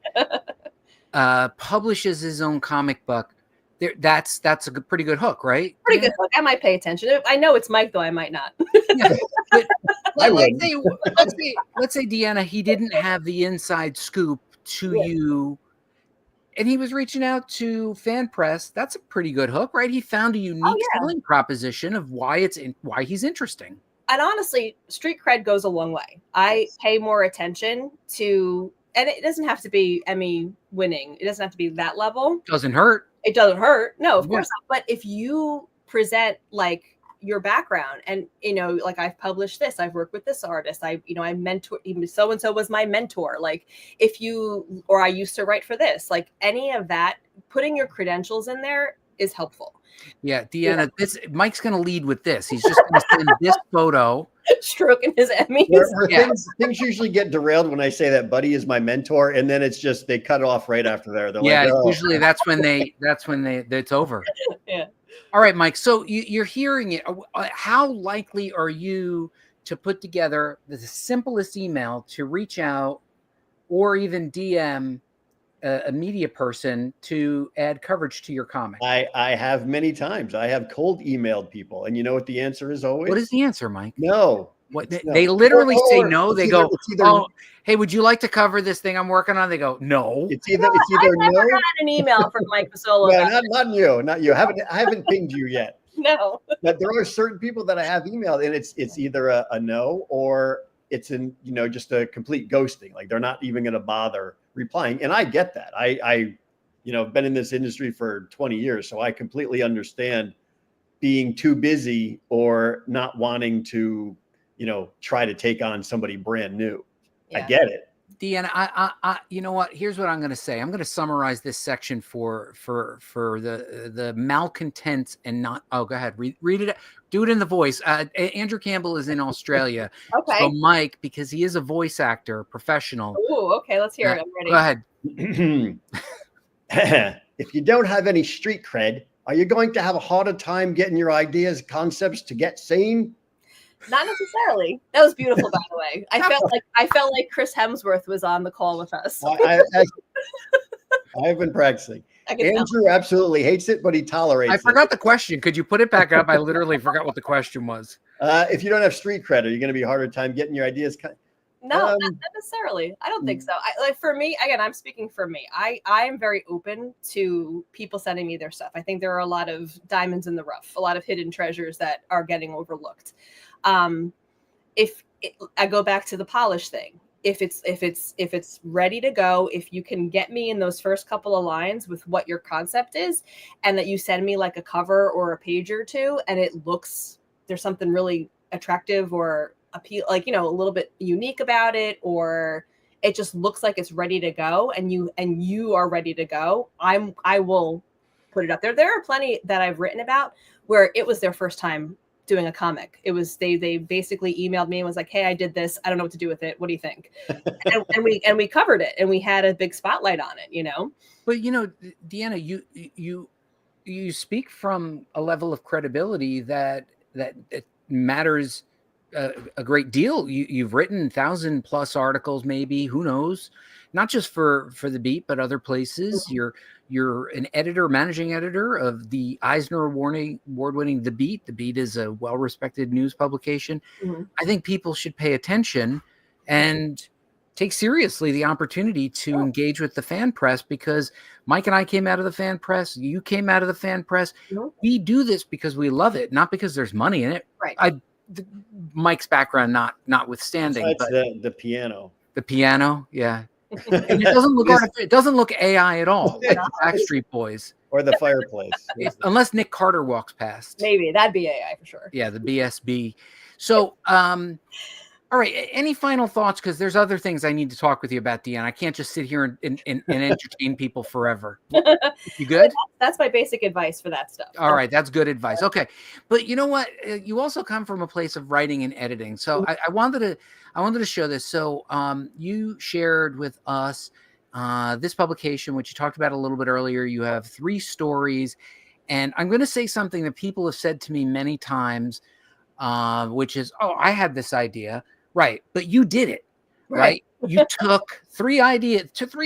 publishes his own comic book. That's a pretty good hook, right? Pretty good hook. I might pay attention. I know it's Mike, though. I might not. But let's say Deanna, he didn't have the inside scoop to you, and he was reaching out to Fan Press. That's a pretty good hook, right? He found a unique selling proposition of why he's interesting. and honestly, street cred goes a long way. I pay more attention to, and it doesn't have to be Emmy winning. It doesn't have to be that level. Doesn't hurt. It doesn't hurt. No, of Yeah. course not. But if you present like your background and, you know, like I've published this, I've worked with this artist, I mentor, even so-and-so was my mentor. Like if you, or I used to write for this, like any of that, putting your credentials in there is helpful. Yeah, Deanna, Mike's going to lead with this. He's just going to send this photo. Stroking his Emmys. Where things usually get derailed when I say that Buddy is my mentor, and then it's just they cut it off right after there. They're like, oh. Usually that's when it's over. Yeah. All right, Mike. So you're hearing it. How likely are you to put together the simplest email to reach out or even DM a media person to add coverage to your comic? I have many times. I have cold emailed people, and you know what the answer is always? What is the answer, Mike? No. What no. they literally say no. They go, oh, hey, would you like to cover this thing I'm working on? They go, no. It's either I've never no. gotten an email from Mike Fasolo. No, not you. I haven't pinged you yet. No. But there are certain people that I have emailed, and it's either a no or it's just a complete ghosting. Like they're not even going to bother replying. And I get that. I been in this industry for 20 years, so I completely understand being too busy or not wanting to, try to take on somebody brand new. Yeah. I get it. Deanna, I you know what? Here's what I'm going to say. I'm going to summarize this section for the malcontents and not. Oh, go ahead. Read it. Do it in the voice. Andrew Campbell is in Australia. Okay. So Mike, because he is a voice actor, professional. Oh, okay. Let's hear it. I'm ready. Go ahead. If you don't have any street cred, are you going to have a harder time getting your ideas, concepts to get seen? Not necessarily. That was beautiful, by the way. I felt like Chris Hemsworth was on the call with us. I've been practicing. Andrew absolutely hates it, but he tolerates it. I forgot the question. Could you put it back up? I literally forgot what the question was. If you don't have street cred, are you going to be harder time getting your ideas? No, not necessarily. I don't think so. For me, again, I'm speaking for me. I am very open to people sending me their stuff. I think there are a lot of diamonds in the rough, a lot of hidden treasures that are getting overlooked. I go back to the polish thing, if it's ready to go, if you can get me in those first couple of lines with what your concept is, and that you send me like a cover or a page or two, and it looks, there's something really attractive or appeal, like, a little bit unique about it, or it just looks like it's ready to go, and you are ready to go, I will put it up there. There are plenty that I've written about where it was their first time doing a comic. It was they basically emailed me and was like, hey, I did this, I don't know what to do with it, what do you think? and we covered it, and we had a big spotlight on it. But Deanna, you speak from a level of credibility that it matters a great deal. You've written 1,000+ articles, maybe, who knows, not just for the Beat, but other places. Mm-hmm. You're an managing editor of the Eisner Award-winning The Beat. The Beat is a well-respected news publication. Mm-hmm. I think people should pay attention and take seriously the opportunity to engage with the fan press, because Mike and I came out of the fan press. You came out of the fan press. Mm-hmm. We do this because we love it, not because there's money in it. Right. Mike's background notwithstanding, but the piano. The piano, yeah. And it doesn't look AI at all, like the Backstreet Boys or the fireplace, unless Nick Carter walks past. Maybe that'd be AI for sure. Yeah, the BSB. So, all right. Any final thoughts? Because there's other things I need to talk with you about, Deanna. I can't just sit here and entertain people forever. You good? That's my basic advice for that stuff. All right. That's good advice. Okay. But you know what? You also come from a place of writing and editing. So I wanted to show this. So you shared with us this publication, which you talked about a little bit earlier. You have 3 stories. And I'm going to say something that people have said to me many times, which is, oh, I had this idea. Right. But you did it. Right. You took 3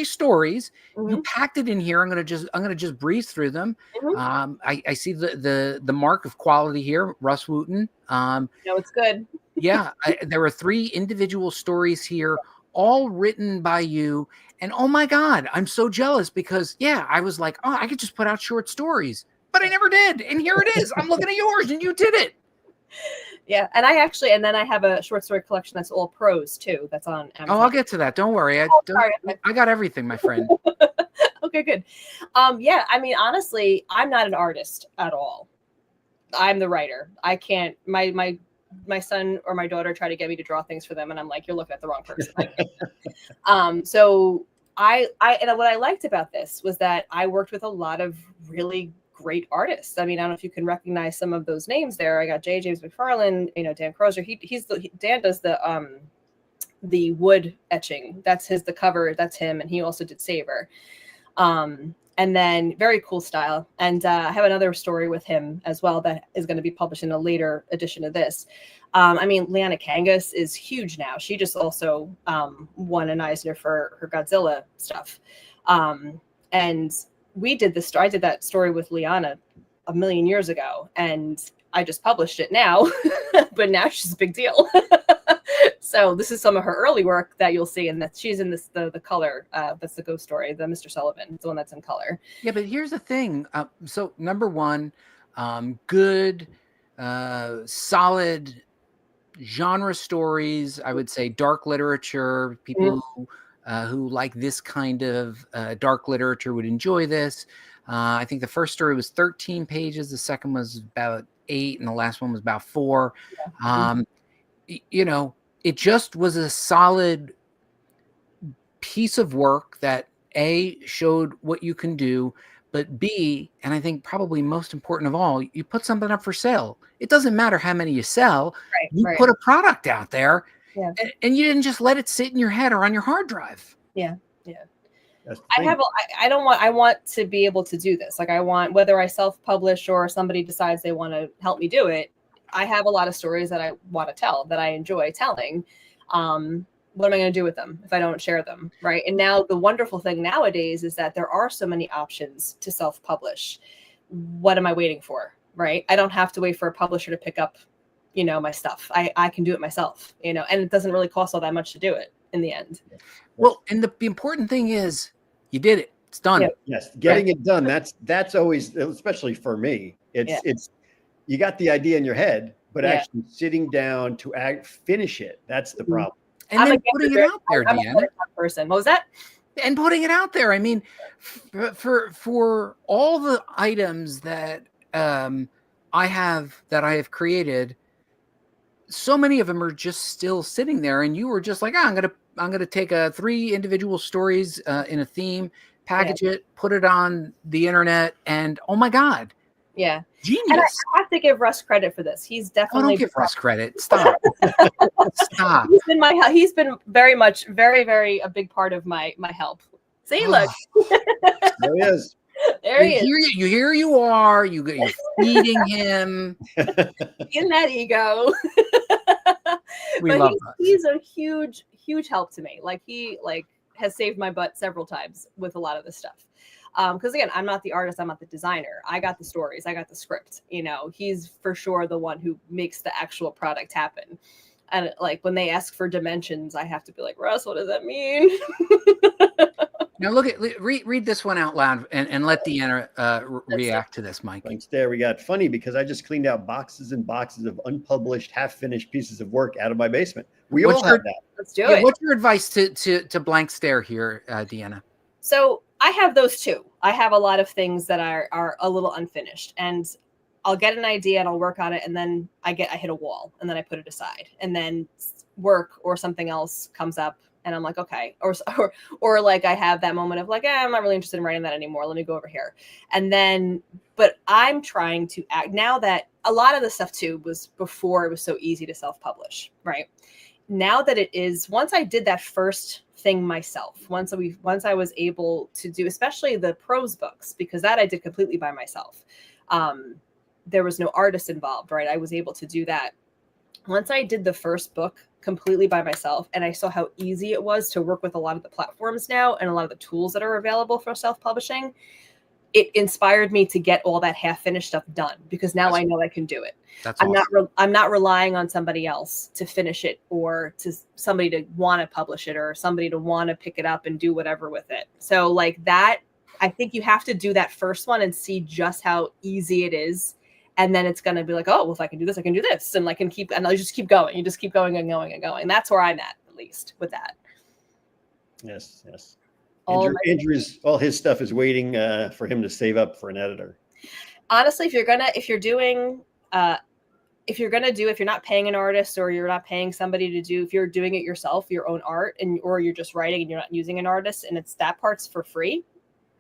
stories. Mm-hmm. You packed it in here. I'm going to just breeze through them. Mm-hmm. I see the mark of quality here. Rus Wooton. No, it's good. Yeah. There are 3 individual stories here, all written by you. And oh my God, I'm so jealous because I was like, oh, I could just put out short stories, but I never did. And here it is. I'm looking at yours and you did it. Yeah, and then I have a short story collection that's all prose too. That's on Amazon. Oh, I'll get to that. Don't worry. Sorry. I got everything, my friend. Okay, good. Yeah, I mean, honestly, I'm not an artist at all. I'm the writer. I can't. My son or my daughter try to get me to draw things for them, and I'm like, you're looking at the wrong person. So I and what I liked about this was that I worked with a lot of really great artists. I mean, I don't know if you can recognize some of those names there. I got James McFarlane, Dan Crozier. Dan does the wood etching. That's the cover. That's him, and he also did Saber. And then very cool style. And I have another story with him as well that is going to be published in a later edition of this. I mean, Liana Kangas is huge now. She just also won an Eisner for her Godzilla stuff. And we did this. I did that story with Liana a million years ago, and I just published it now. But now she's a big deal. So this is some of her early work that you'll see, and that she's in this the color. That's the ghost story, the Mr. Sullivan, the one that's in color. Yeah, but here's the thing. So number one, good, solid genre stories. I would say dark literature. People who like this kind of dark literature would enjoy this. I think the first story was 13 pages. The second was about 8, and the last one was about 4. Yeah. You know, it just was a solid piece of work that A, showed what you can do, but B, and I think probably most important of all, you put something up for sale. It doesn't matter how many you sell. Right, you right. Put a product out there, yeah. and you didn't just let it sit in your head or on your hard drive. Yeah, yeah. I want to be able to do this. Like, I want, whether I self-publish or somebody decides they want to help me do it, I have a lot of stories that I want to tell, that I enjoy telling. What am I going to do with them if I don't share them, right? And now the wonderful thing nowadays is that there are so many options to self-publish. What am I waiting for, right? I don't have to wait for a publisher to pick up, my stuff. I can do it myself, and it doesn't really cost all that much to do it in the end. Well, and the important thing is you did it. It's done. Yeah. Yes, getting it done. That's always, especially for me. It's you got the idea in your head, but actually sitting down to finish it. That's the problem. And then putting it out there, Deanna. Person. What was that? And putting it out there. I mean, for all the items that I have created, so many of them are just still sitting there, and you were just like, I'm gonna take 3 individual stories in a theme, package it, put it on the internet, and oh my God. Yeah. Genius. And I have to give Rus credit for this. He's definitely. Don't give Rus credit. Stop. Stop. He's been very much, very, very a big part of my help. See, look. There he is. There he is. Here you are. You're feeding him. In that ego. We love Rus. He's a huge, huge help to me. Like, he has saved my butt several times with a lot of this stuff. Because again, I'm not the artist, I'm not the designer. I got the stories, I got the script. He's for sure the one who makes the actual product happen. And when they ask for dimensions, I have to be like, Rus, what does that mean? Now read this one out loud and let Deanna react to this, Mike. Thanks. There we got funny because I just cleaned out boxes and boxes of unpublished, half-finished pieces of work out of my basement. We all have that. Let's do it. What's your advice to blank stare here, Deanna? So I have those too. I have a lot of things that are a little unfinished, and I'll get an idea and I'll work on it, and then I hit a wall, and then I put it aside, and then work or something else comes up, and I'm like, okay, or like I have that moment of like, I'm not really interested in writing that anymore. Let me go over here, and then. But I'm trying to act now that a lot of the stuff too was before it was so easy to self-publish, right? Now that it is, once I did that first thing myself, once I was able to do, especially the prose books, because that I did completely by myself. There was no artist involved, right? I was able to do that. Once I did the first book completely by myself, and I saw how easy it was to work with a lot of the platforms now and a lot of the tools that are available for self-publishing, it inspired me to get all that half-finished stuff done, because now I know I can do it. That's awesome. I'm not relying on somebody else to finish it, or to somebody to want to publish it, or somebody to want to pick it up and do whatever with it. So like that, I think you have to do that first one and see just how easy it is. And then it's going to be like, oh, well, if I can do this, I can do this. And and I'll just keep going. You just keep going and going and going. That's where I'm at least with that. Yes. Yes. Andrew's, all his stuff is waiting for him to save up for an editor. Honestly, if you're not paying an artist or you're not paying somebody to do, if you're doing it yourself, your own art, or you're just writing and you're not using an artist and it's that part's for free,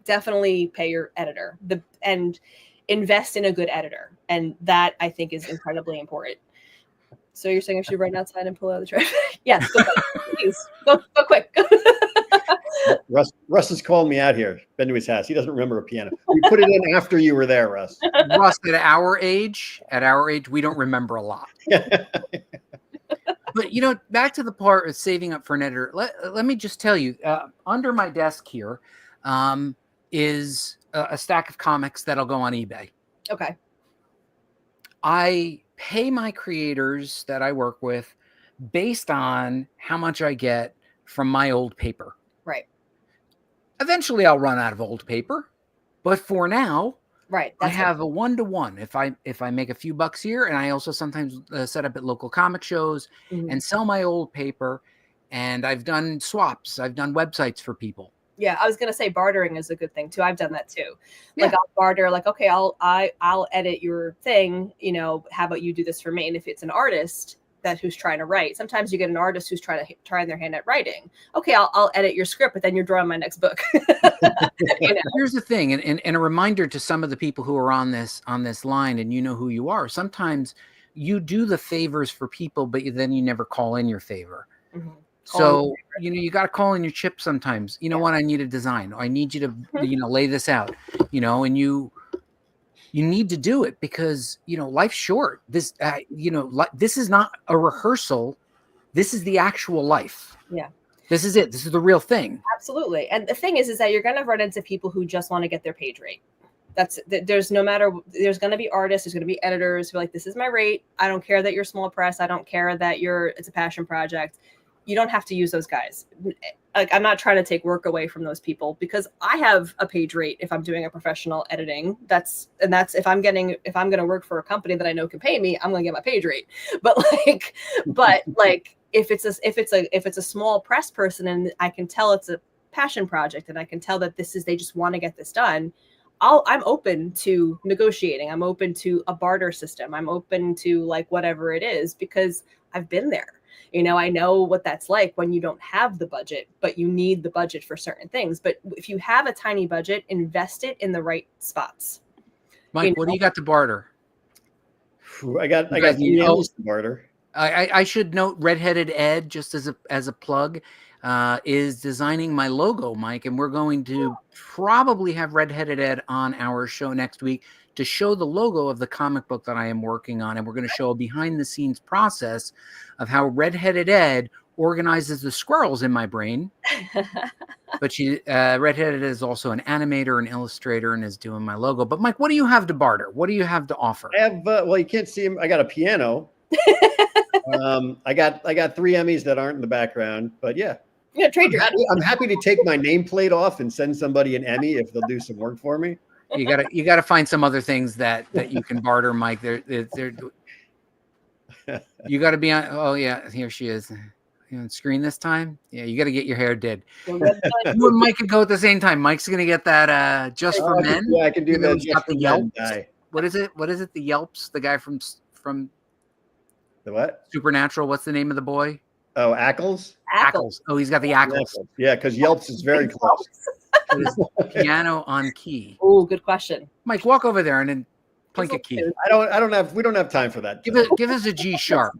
definitely pay your editor and invest in a good editor. And that I think is incredibly important. So you're saying I should run outside and pull out the trash? Yes, go ahead. Please go quick. Russ has called me out here. Been to his house. He doesn't remember a piano. We put it in after you were there, Russ. Russ, at our age, we don't remember a lot. But back to the part of saving up for an editor. Let me just tell you, under my desk here is a stack of comics that'll go on eBay. Okay. I pay my creators that I work with based on how much I get from my old paper. Right. Eventually I'll run out of old paper, but for now, right, I have a 1-to-1. If I make a few bucks here, and I also sometimes set up at local comic shows and sell my old paper, and I've done swaps. I've done websites for people. Yeah, I was gonna say bartering is a good thing too. I've done that too. Like I'll barter, like, okay, I'll edit your thing. How about you do this for me? And if it's an artist who's trying to write, sometimes you get an artist who's trying their hand at writing. Okay, I'll edit your script, but then you're drawing my next book. Here's the thing, and a reminder to some of the people who are on this line, and you know who you are. Sometimes you do the favors for people, but then you never call in your favor. Mm-hmm. So, you got to call in your chip sometimes. You know what? I need a design. I need you to, lay this out, and you need to do it because, life's short. This, this is not a rehearsal. This is the actual life. Yeah. This is it. This is the real thing. Absolutely. And the thing is that you're going to run into people who just want to get their page rate. There's going to be artists, there's going to be editors who are like, this is my rate. I don't care that you're small press. I don't care that it's a passion project. You don't have to use those guys. Like, I'm not trying to take work away from those people because I have a page rate if I'm doing a professional editing. That's if I'm going to work for a company that I know can pay me, I'm going to get my page rate. But if it's a small press person and I can tell it's a passion project and I can tell that they just want to get this done, I'm open to negotiating. I'm open to a barter system. I'm open to whatever it is because I've been there. I know what that's like when you don't have the budget, but you need the budget for certain things. But if you have a tiny budget, invest it in the right spots. Mike, what do you got to barter? I got to barter. I should note Redheaded Ed, just as a plug, is designing my logo, Mike, and we're going to probably have Redheaded Ed on our show next week to show the logo of the comic book that I am working on, and we're going to show a behind-the-scenes process of how Redheaded Ed organizes the squirrels in my brain. But Redheaded Ed is also an animator and illustrator and is doing my logo. But Mike, what do you have to barter? What do you have to offer? I have you can't see him. I got a piano. I got 3 Emmys that aren't in the background, but yeah. Yeah, trade your. I'm happy to take my nameplate off and send somebody an Emmy if they'll do some work for me. You gotta find some other things that you can barter, Mike. They're you gotta be on. Oh yeah, here she is. You on screen this time? Yeah, you gotta get your hair did. You and Mike can go at the same time. Mike's gonna get that just for men. Yeah, I can do that. Just the Yelps. What is it? The Yelps? The guy from the what? Supernatural. What's the name of the boy? Oh, Ackles. Oh, he's got the Ackles. Yeah, because Yelps is very close. Piano on key. Oh, good question. Mike, walk over there and then plink a key. We don't have time for that. Give us a G sharp.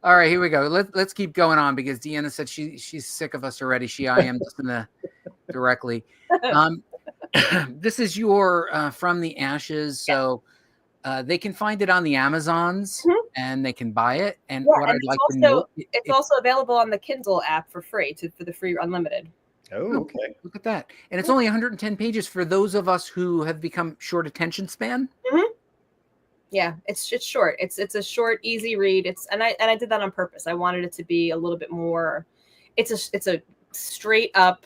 All right, here we go. Let's keep going on because Deanna said she's sick of us already. I am just gonna directly. This is your From the Ashes, so they can find it on the Amazons and they can buy it. And what I'd like to know, it's also available on the Kindle app for free for the free unlimited. Oh, okay. Look at that. And it's only 110 pages for those of us who have become short attention span. Mm-hmm. Yeah, it's short. It's a short, easy read. And I did that on purpose. I wanted it to be a little bit more. It's a straight up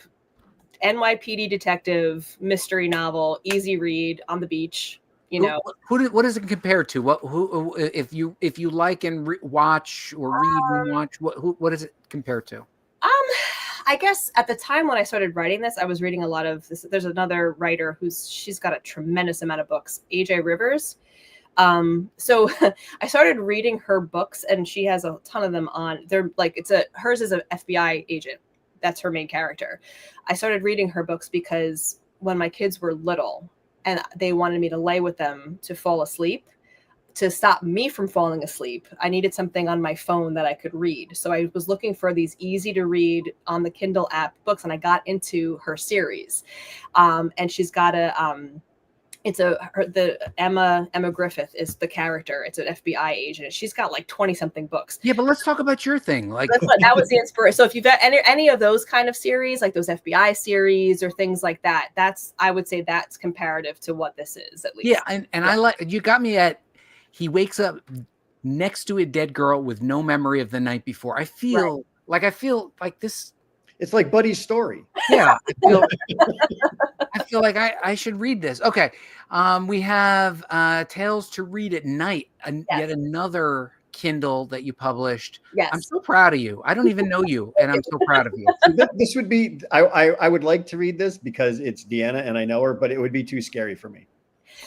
NYPD detective mystery novel, easy read on the beach. you know. What does it compare to? Who if you like and watch or read and watch, what does it compare to? I guess at the time when I started writing this, I was reading a lot of this. There's another writer she's got a tremendous amount of books, AJ Rivers. So I started reading her books, and she has a ton of them on. They're like hers is an FBI agent. That's her main character. I started reading her books because when my kids were little and they wanted me to lay with them to fall asleep, to stop me from falling asleep, I needed something on my phone that I could read. So I was looking for these easy to read on the Kindle app books, and I got into her series. And she's got Emma Griffith is the character. It's an FBI agent. She's got like 20 something books. Yeah, but let's talk about your thing. Like that was the inspiration. So if you've got any of those kind of series, like those FBI series or things like that, I would say that's comparative to what this is, at least. Yeah, and I like, you got me at, he wakes up next to a dead girl with no memory of the night before. I feel like this. It's like Buddy's story. Yeah, I feel like I should read this. Okay, we have Tales to Read at Night, yet another Kindle that you published. Yes, I'm so proud of you. I don't even know you, and I'm so proud of you. This would be. I would like to read this because it's Deanna and I know her, but it would be too scary for me.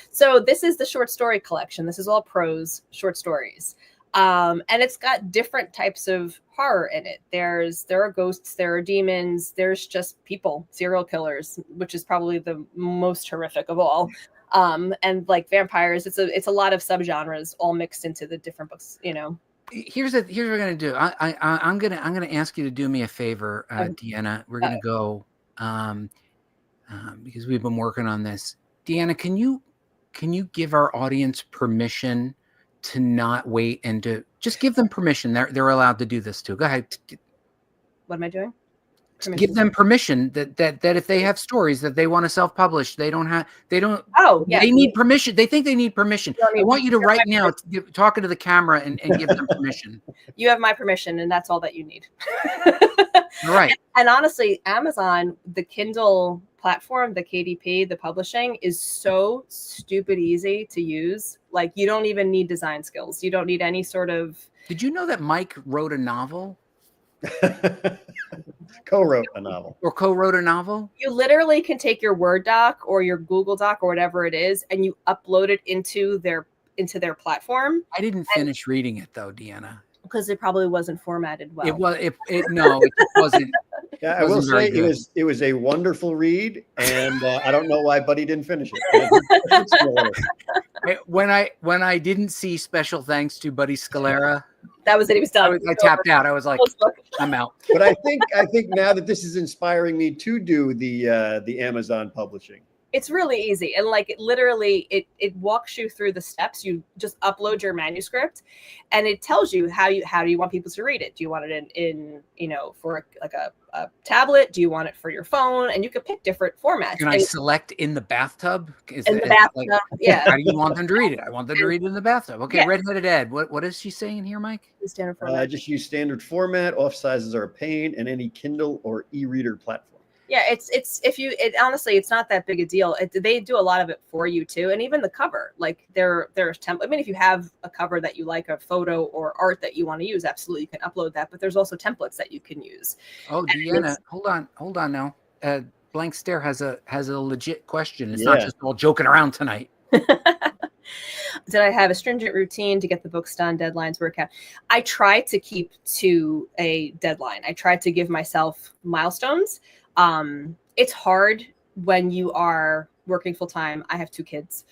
So this is the short story collection. This is all prose short stories. And it's got different types of horror in it. There are ghosts, there are demons, there's just people, serial killers, which is probably the most horrific of all. And like vampires, it's a lot of subgenres all mixed into the different books, you know. Here's what we're gonna do. I'm gonna ask you to do me a favor, Deanna. We're gonna go because we've been working on this. Deanna, can you give our audience permission to not wait and to just give them permission? They're allowed to do this too. Go ahead. What am I doing? Give them permission that if they have stories that they want to self-publish, they don't. Oh, yeah. They need permission. They think they need permission. I want you to right now talking to the camera and give them permission. You have my permission, and that's all that you need. All right. And honestly, Amazon, the Kindle platform, the KDP, the publishing is so stupid easy to use. Like, you don't even need design skills. You don't need any sort of. Did you know that Mike wrote a novel? Co-wrote a novel. Or co-wrote a novel? You literally can take your Word doc or your Google Doc or whatever it is, and you upload it into their platform. I didn't finish reading it though, Deanna. Because it probably wasn't formatted well. It wasn't. Yeah, I will say it was a wonderful read, and I don't know why Buddy didn't finish it. When I didn't see special thanks to Buddy Scalera, that was it. He was done. I tapped out. I was like, I'm out. But I think now that this is inspiring me to do the Amazon publishing. It's really easy. And like it walks you through the steps. You just upload your manuscript and it tells you how do you want people to read it? Do you want it in for like a tablet? Do you want it for your phone? And you can pick different formats. Can I select in the bathtub? Yeah. How do you want them to read it? I want them to read it in the bathtub. Okay, yeah. Redheaded Ed. What is she saying here, Mike? Standard format. Just use standard format. Off sizes are a pain, and any Kindle or e-reader platform. Yeah, honestly, it's not that big a deal. They do a lot of it for you too, and even the cover, like there's template. I mean, if you have a cover that you like, a photo or art that you want to use, absolutely you can upload that. But there's also templates that you can use. Oh, Deanna, hold on now. Blank Stare has a legit question. It's not just all joking around tonight. Did I have a stringent routine to get the books done, deadlines, work out? I try to keep to a deadline. I try to give myself milestones. It's hard when you are working full time. I have 2 kids.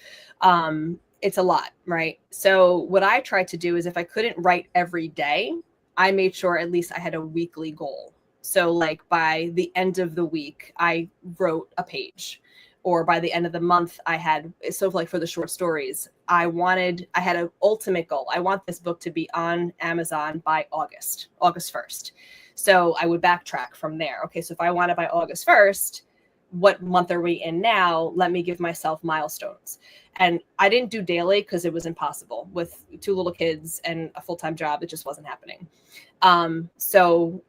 It's a lot, right? So what I tried to do is if I couldn't write every day, I made sure at least I had a weekly goal. So like by the end of the week, I wrote a page, or by the end of the month I had, so like for the short stories, I had an ultimate goal. I want this book to be on Amazon by August 1st. So I would backtrack from there. Okay, so if I want it by August 1st, what month are we in now? Let me give myself milestones. And I didn't do daily because it was impossible with 2 little kids and a full-time job. It just wasn't happening. So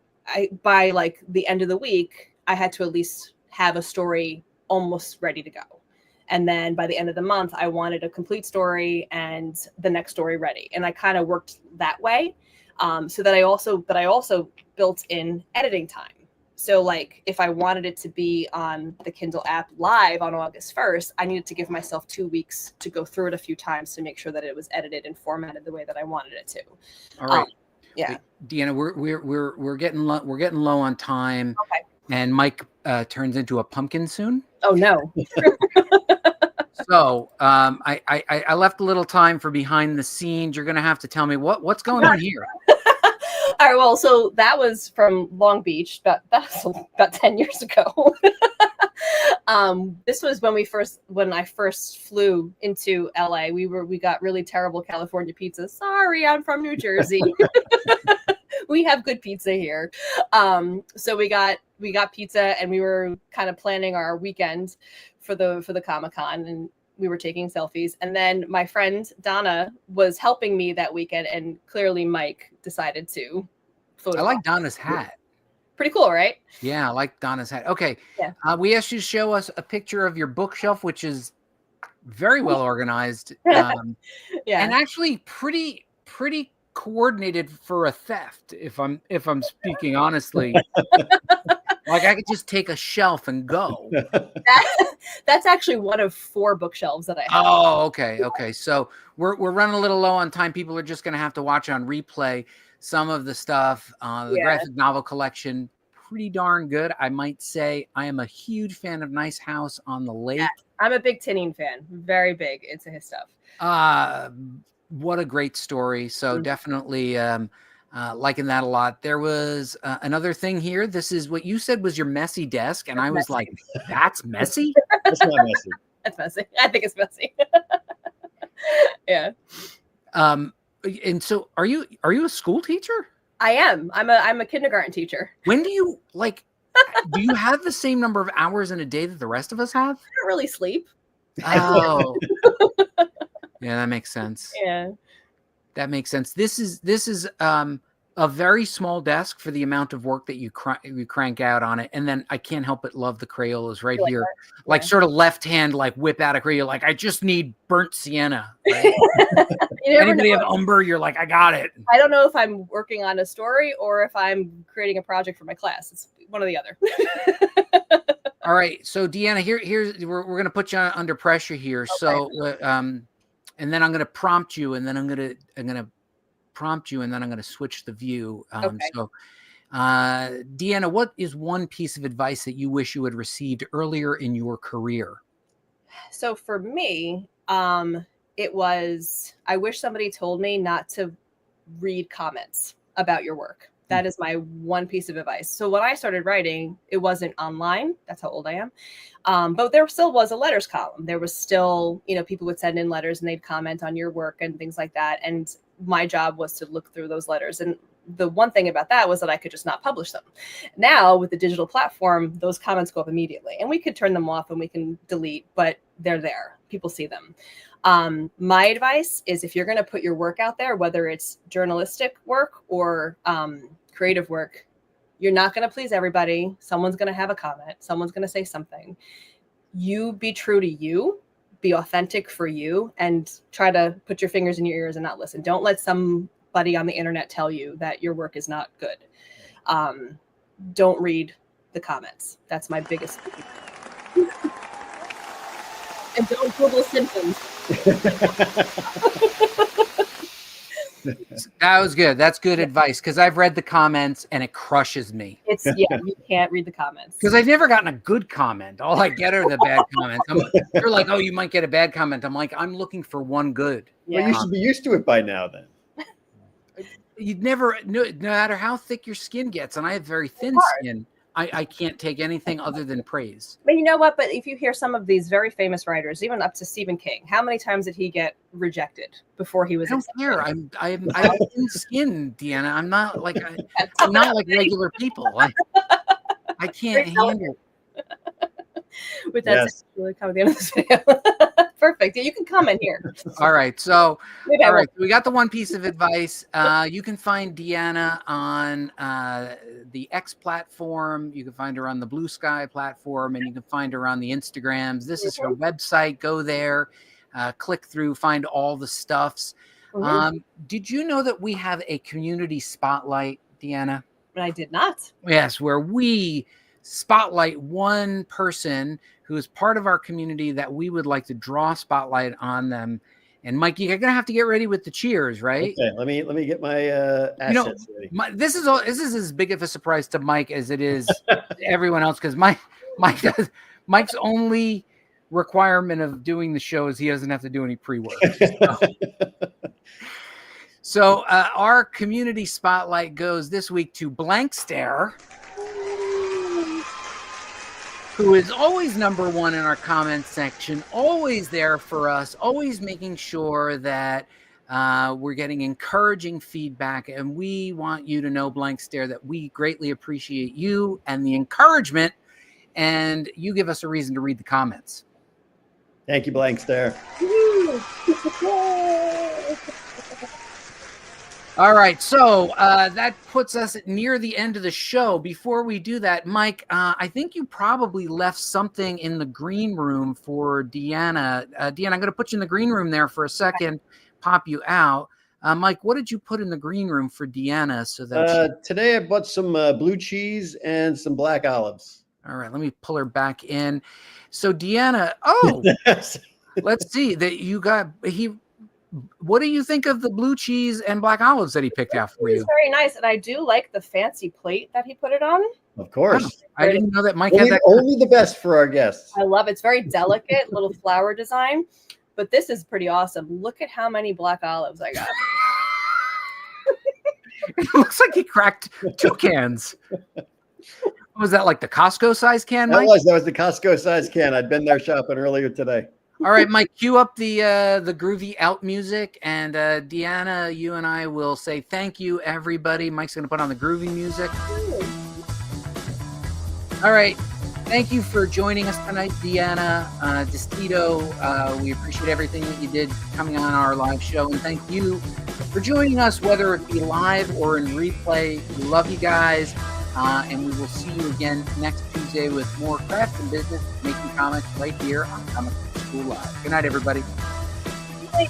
by like the end of the week, I had to at least have a story almost ready to go. And then by the end of the month, I wanted a complete story and the next story ready. And I kind of worked that way. So that I also built in editing time. So like if I wanted it to be on the Kindle app live on August 1st, I needed to give myself 2 weeks to go through it a few times to make sure that it was edited and formatted the way that I wanted it to. All right. Yeah. Wait, Deanna, we're getting low on time. Okay. And Mike turns into a pumpkin soon. Oh no. So I left a little time for behind the scenes. You're gonna have to tell me what's going on here. All right. Well, so that was from Long Beach, but that was about 10 years ago. This was when I first flew into LA. We got really terrible California pizza. Sorry, I'm from New Jersey. We have good pizza here. So we got pizza, and we were kind of planning our weekend for the Comic-Con, and we were taking selfies. And then my friend Donna was helping me that weekend, and clearly Mike decided to photograph. I like Donna's hat. Pretty cool, right? Yeah, I like Donna's hat. Okay. Yeah. We asked you to show us a picture of your bookshelf, which is very well organized. Yeah. And actually pretty coordinated for a theft, if I'm speaking honestly. Like I could just take a shelf and go. That's actually one of 4 bookshelves that I have. Oh, okay. So we're running a little low on time. People are just going to have to watch on replay some of the stuff. The graphic novel collection, pretty darn good. I might say I am a huge fan of Nice House on the Lake. Yeah, I'm a big Tinine fan. Very big into his stuff. What a great story. So definitely liking that a lot. There was another thing here. This is what you said was your messy desk. And I was like, that's messy? That's not messy. That's messy. I think it's messy. Yeah. And so are you a school teacher? I am. I'm a kindergarten teacher. When do you do you have the same number of hours in a day that the rest of us have? I don't really sleep. Oh. Yeah, that makes sense. Yeah. That makes sense. This is a very small desk for the amount of work that you crank out on it. And then I can't help but love the Crayolas right here. Like sort of left hand, like whip out a Crayola. Like I just need burnt sienna. Right? Anybody have umber? You're like, I got it. I don't know if I'm working on a story or if I'm creating a project for my class. It's one or the other. All right. So Deanna, here's we're going to put you under pressure here. Okay. So and then I'm going to prompt you, and then I'm going to prompt you, and then I'm going to switch the view. Okay. So, Deanna, what is one piece of advice that you wish you had received earlier in your career? So for me, it was, I wish somebody told me not to read comments about your work. That is my one piece of advice. So when I started writing, it wasn't online. That's how old I am. But there still was a letters column. There was still, people would send in letters and they'd comment on your work and things like that. And my job was to look through those letters. And the one thing about that was that I could just not publish them. Now with the digital platform, those comments go up immediately, and we could turn them off and we can delete, but they're there. People see them. My advice is if you're going to put your work out there, whether it's journalistic work or creative work, you're not going to please everybody. Someone's going to have a comment. Someone's going to say something. You be true to you, be authentic for you, and try to put your fingers in your ears and not listen. Don't let somebody on the internet tell you that your work is not good. Don't read the comments. That's my biggest thing. And don't Google symptoms. That was good. That's good advice, because I've read the comments and it crushes me. You can't read the comments. Because I've never gotten a good comment. All I get are the bad comments. You're like, oh, you might get a bad comment. I'm like, I'm looking for one good. Well, you should be used to it by now then. You'd never, no matter how thick your skin gets, and I have very thin skin, I can't take anything other than praise. But you know what? But if you hear some of these very famous writers, even up to Stephen King, how many times did he get rejected before he was? I don't care. I have thin skin, Deanna. I'm not like I'm not like regular people. I can't handle. With that, really come at the end of this video. Perfect. Yeah, you can comment here. All right. So, we got the one piece of advice. You can find Deanna on the X platform. You can find her on the Blue Sky platform, and you can find her on the Instagrams. This is her website. Go there, click through, find all the stuffs. Did you know that we have a community spotlight, Deanna? I did not. Yes, where we spotlight one person who is part of our community that we would like to draw spotlight on them. And Mike, you're gonna have to get ready with the cheers, right? Okay, let me get my assets ready. This is as big of a surprise to Mike as it is to everyone else, because Mike's only requirement of doing the show is he doesn't have to do any pre-work. So our community spotlight goes this week to Blank Stare, who is always number one in our comment section, always there for us, always making sure that we're getting encouraging feedback. And we want you to know, Blank Stare, that we greatly appreciate you and the encouragement, and you give us a reason to read the comments. Thank you, Blank Stare. All right, so that puts us near the end of the show. Before we do that, Mike, I think you probably left something in the green room for Deanna. Deanna, I'm going to put you in the green room there for a second, pop you out. Mike, what did you put in the green room for Deanna? So that today I bought some blue cheese and some black olives. All right, let me pull her back in. So Deanna, let's see that you got what do you think of the blue cheese and black olives that he picked out for you? It's very nice, and I do like the fancy plate that he put it on. Of course. Oh, I didn't know that Mike had that. Only the best for our guests. I love it. It's very delicate, little flower design, but this is pretty awesome. Look at how many black olives I got. It looks like he cracked 2 cans. Was that like the Costco size can, Mike? That was the Costco size can. I'd been there shopping earlier today. All right, Mike, cue up the groovy out music, and Deanna, you and I will say thank you, everybody. Mike's going to put on the groovy music. All right, thank you for joining us tonight, Deanna Destito. We appreciate everything that you did coming on our live show, and thank you for joining us, whether it be live or in replay. We love you guys, and we will see you again next Tuesday with more craft and business making comics right here on Comic Book School Live. Good night, everybody. Bye.